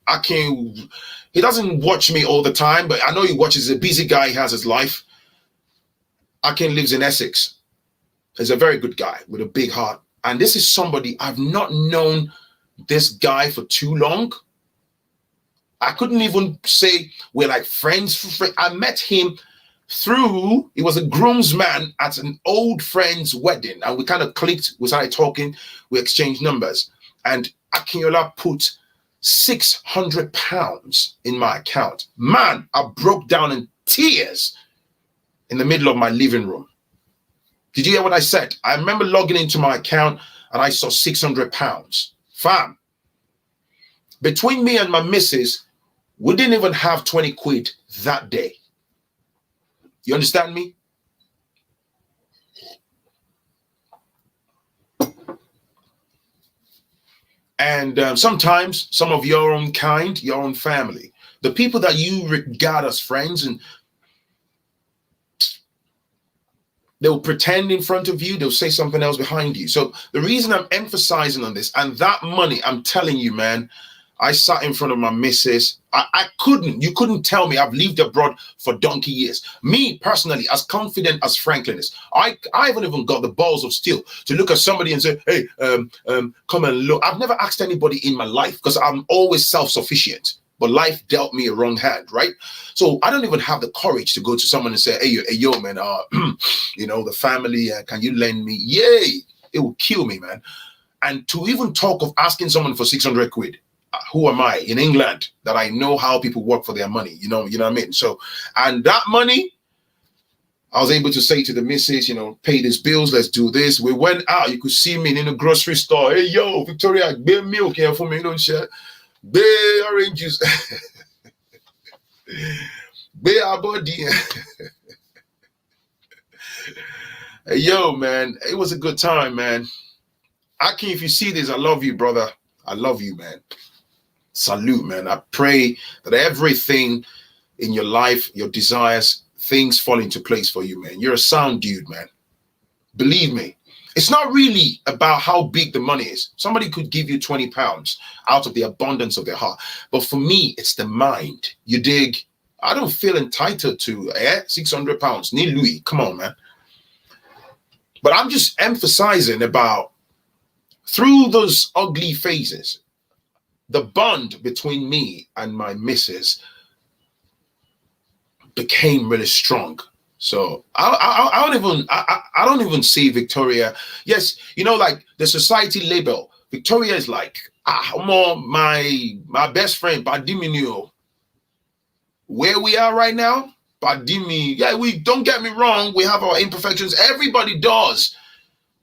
He doesn't watch me all the time, but I know he watches. He's a busy guy. He has his life. Akin lives in Essex. He's a very good guy with a big heart. And this is somebody I've not known this guy for too long. I couldn't even say we're like friends. I met him through, he was a groomsman at an old friend's wedding, and we kind of clicked. We started talking, we exchanged numbers, and Akinola put £600 in my account. Man, I broke down in tears in the middle of my living room. Did you hear what I said? I remember logging into my account and I saw £600. Fam, between me and my missus, we didn't even have 20 quid that day. You understand me? And sometimes some of your own kind, your own family, the people that you regard as friends, and they'll pretend in front of you, they'll say something else behind you. So the reason I'm emphasizing on this, and that money, I'm telling you, man, I sat in front of my missus. You couldn't tell me. I've lived abroad for donkey years. Me personally, as confident as Phrankleen is, I haven't even got the balls of steel to look at somebody and say, hey, come and look. I've never asked anybody in my life because I'm always self-sufficient. But life dealt me a wrong hand, right? So I don't even have the courage to go to someone and say, hey yo, man, you know, the family, can you lend me? Yay! It will kill me, man. And to even talk of asking someone for 600 quid, who am I in England that I know how people work for their money? You know what I mean? So, and that money, I was able to say to the missus, you know, pay these bills, let's do this. We went out, you could see me in a grocery store. Hey, yo, Victoria, get milk here for me, you know, shit. Bay oranges. Bay body. Hey, yo, man, it was a good time, man. Aki, if you see this, I love you, brother. I love you, man. Salute, man. I pray that everything in your life, your desires, things fall into place for you, man. You're a sound dude, man. Believe me. It's not really about how big the money is. Somebody could give you £20 out of the abundance of their heart. But for me, it's the mind. You dig? I don't feel entitled to £600. Ni Louis. Come on, man. But I'm just emphasizing about through those ugly phases, the bond between me and my missus became really strong. So I don't even see Victoria. Yes, you know, like the society label, Victoria is like my best friend, Badimino. Where we are right now, Badimi. Yeah, we don't get me wrong, we have our imperfections. Everybody does.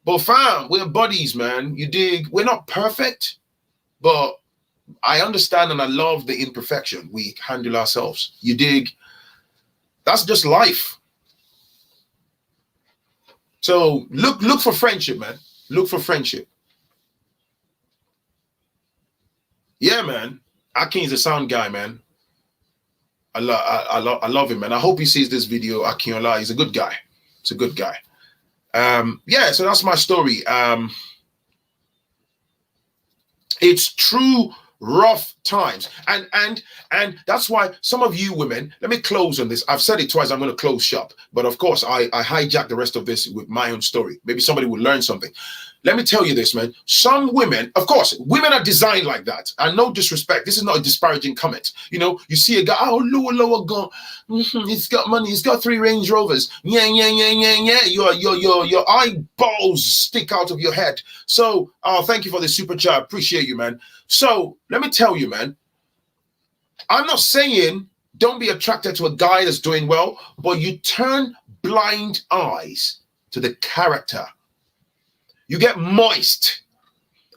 But fam, we're buddies, man. You dig? We're not perfect, but I understand and I love the imperfection we handle ourselves. You dig? That's just life. So look for friendship, man. Look for friendship. Yeah, man. Akin's a sound guy, man. I love him, man. I hope he sees this video. Akinola, he's a good guy. He's a good guy. Yeah, so that's my story. It's true rough times, and that's why some of you women, let me close on this. I've said it twice, I'm going to close shop, but of course I hijack the rest of this with my own story. Maybe somebody will learn something. Let me tell you this, man. Some women, of course, women are designed like that, and no disrespect, this is not a disparaging comment. You know, you see a guy, oh, lower gun, he's got money, he's got 3 Range Rovers, yeah, your eyeballs stick out of your head. So thank you for the super chat, appreciate you, man. So let me tell you, man, I'm not saying don't be attracted to a guy that's doing well, but you turn blind eyes to the character. You get moist.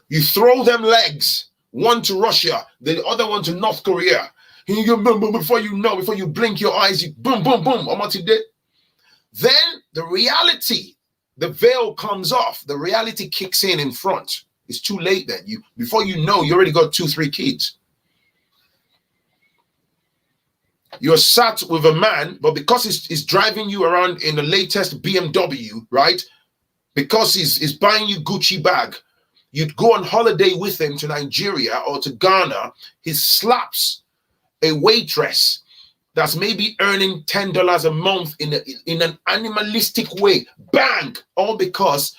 You throw them legs, one to Russia, the other one to North Korea. Before you blink your eyes, you boom, boom, boom. Then the reality, the veil comes off. The reality kicks in front. It's too late then. Before you know, you already got 2-3 kids. You're sat with a man, but because he's driving you around in the latest BMW, right? Because he's buying you Gucci bag, you'd go on holiday with him to Nigeria or to Ghana, he slaps a waitress that's maybe earning $10 a month in an animalistic way. Bang! All because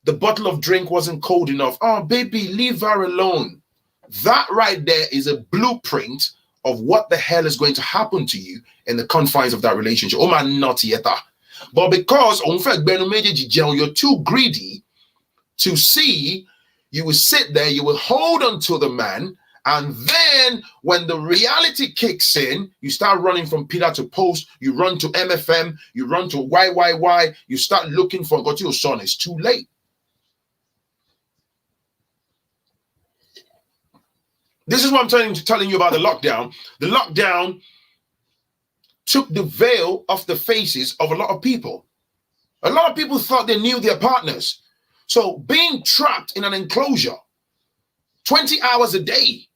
the bottle of drink wasn't cold enough. Oh, baby, leave her alone. That right there is a blueprint of what the hell is going to happen to you in the confines of that relationship. Oh, man, not yet. But because you're too greedy to see, you will sit there, you will hold on to the man, And then when the reality kicks in, you start running from pillar to post, you run to MFM, you run to YYY, you start looking for God, your son. It's too late. This is what I'm telling you about the lockdown. The lockdown took the veil off the faces of a lot of people. A lot of people thought they knew their partners. So being trapped in an enclosure 20 hours a day,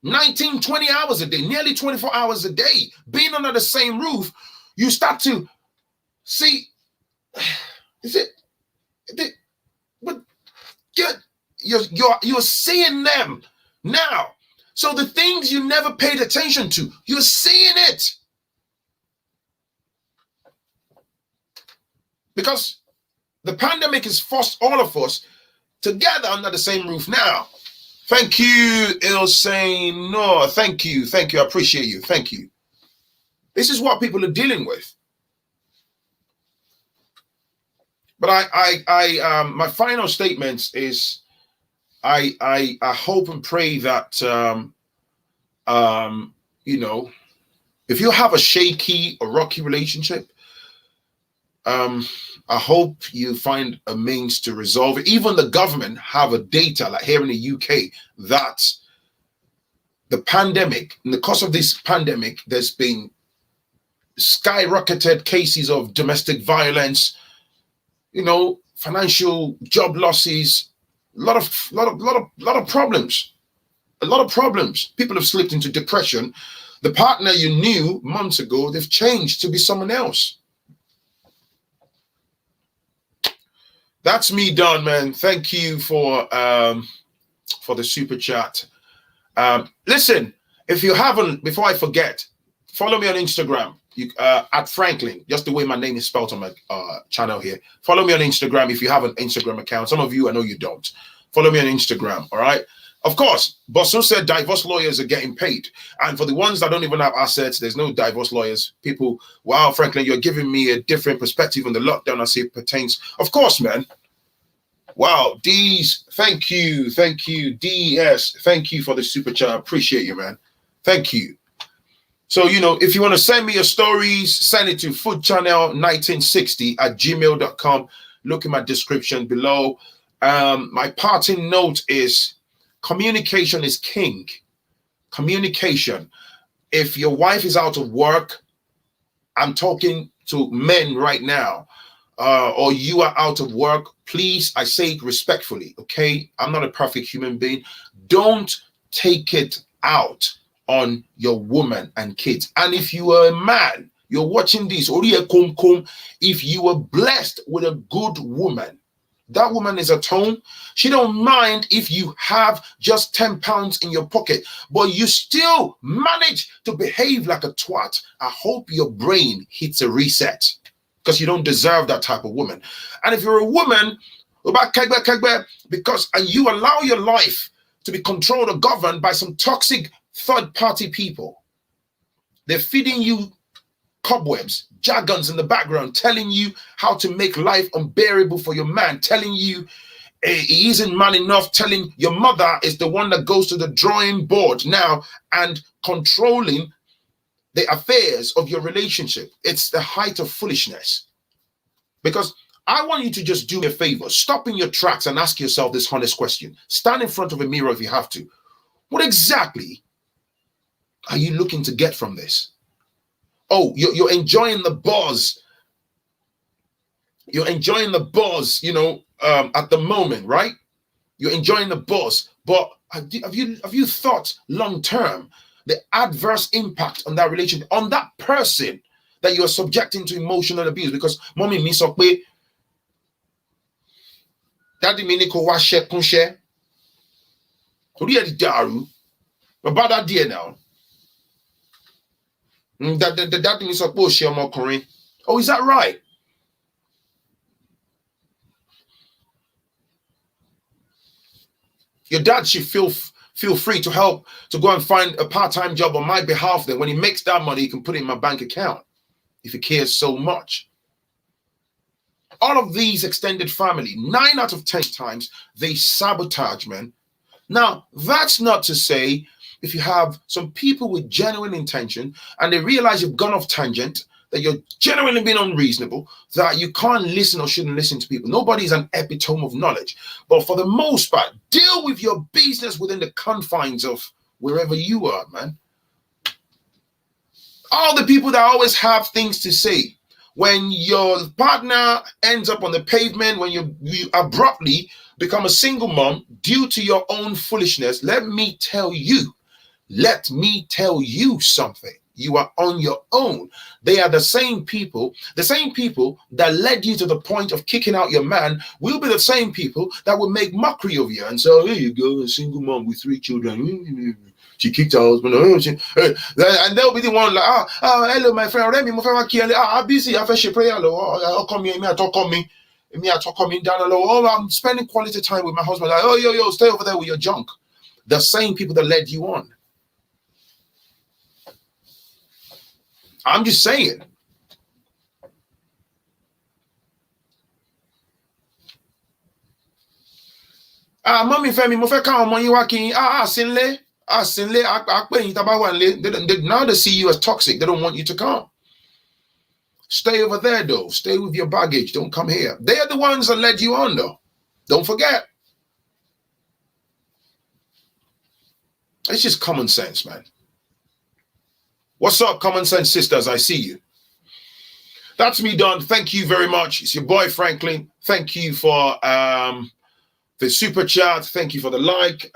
19, 20 hours a day, nearly 24 hours a day, being under the same roof, you start to see, but you're seeing them now. So the things you never paid attention to, you're seeing it. Because the pandemic has forced all of us together under the same roof now. Thank you, Ilsane. No, thank you. Thank you. I appreciate you. Thank you. This is what people are dealing with. But my final statements is I hope and pray that you know, if you have a shaky or rocky relationship, I hope you find a means to resolve it. Even the government have a data, like here in the UK, that the pandemic, in the course of this pandemic, there's been skyrocketed cases of domestic violence, you know, financial job losses, a lot of problems. A lot of problems. People have slipped into depression. The partner you knew months ago, they've changed to be someone else. That's me done, man. Thank you for the super chat. Listen, if you haven't, before I forget, follow me on Instagram. You at Phrankleen, just the way my name is spelled on my channel here. Follow me on Instagram if you have an Instagram account. Some of you, I know you don't. Follow me on Instagram, all right? Of course, Bosso said divorce lawyers are getting paid. And for the ones that don't even have assets, there's no divorce lawyers. People, wow, Phrankleen, you're giving me a different perspective on the lockdown as it pertains. Of course, man. Wow, D's, thank you. Thank you. DS, thank you for the super chat. I appreciate you, man. Thank you. So, you know, if you want to send me your stories, send it to foodchannel1960@gmail.com. Look in my description below. My parting note is communication is king. Communication. If your wife is out of work, I'm talking to men right now, or you are out of work, please, I say it respectfully, okay? I'm not a perfect human being. Don't take it out on your woman and kids. And if you are a man, you're watching this, if you were blessed with a good woman, that woman is at home. She don't mind if you have just 10 pounds in your pocket, but you still manage to behave like a twat. I hope your brain hits a reset, because you don't deserve that type of woman. And if you're a woman, because you allow your life to be controlled or governed by some toxic third-party people, they're feeding you cobwebs, jargons in the background, telling you how to make life unbearable for your man, telling you he isn't man enough, telling your mother is the one that goes to the drawing board now and controlling the affairs of your relationship. It's the height of foolishness. Because I want you to just do me a favor, stop in your tracks and ask yourself this honest question. Stand in front of a mirror if you have to. What exactly are you looking to get from this? Oh, you're enjoying the buzz. You're enjoying the buzz, you know, at the moment, right? You're enjoying the buzz. But have you thought long term the adverse impact on that relationship, on that person that you are subjecting to emotional abuse? Because mommy me so pe daddy me ni ko wa share kun share. Tori e di daru. But bad idea now. That means suppose share more current. Oh, is that right? Your dad should feel free to help to go and find a part-time job on my behalf. Then when he makes that money, he can put it in my bank account if he cares so much. All of these extended family, 9 out of 10 times, they sabotage, man. Now, that's not to say if you have some people with genuine intention and they realize you've gone off tangent, that you're genuinely being unreasonable, that you can't listen or shouldn't listen to people. Nobody's an epitome of knowledge. But for the most part, deal with your business within the confines of wherever you are, man. All the people that always have things to say, when your partner ends up on the pavement, when you abruptly become a single mom due to your own foolishness, let me tell you something. You are on your own. They are the same people that led you to the point of kicking out your man will be the same people that will make mockery of you and say, oh, here you go, a single mom with 3 children. She kicked her husband. And they'll be the one like, hello, my friend. I'm busy. I feel prayer. I'm spending quality time with my husband. Like, oh, yo, stay over there with your junk. The same people that led you on. I'm just saying. Mommy Femi, mo fẹ́ káwọn ọmọ yín wá kí sinle. Now they see you as toxic. They don't want you to come. Stay over there, though. Stay with your baggage. Don't come here. They are the ones that led you on, though. Don't forget. It's just common sense, man. What's up, common sense sisters? I see you. That's me done. Thank you very much. It's your boy, Phrankleen. Thank you for the super chat. Thank you for the like.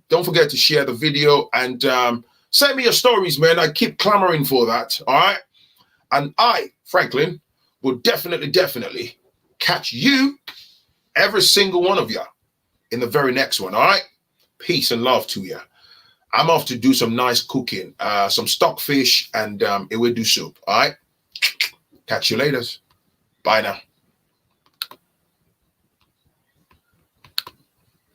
Don't forget to share the video and send me your stories, man. I keep clamoring for that. All right. And I, Phrankleen, will definitely catch you, every single one of you, in the very next one. All right. Peace and love to you. I'm off to do some nice cooking, some stockfish and ewedu soup. All right. Catch you later. Bye now.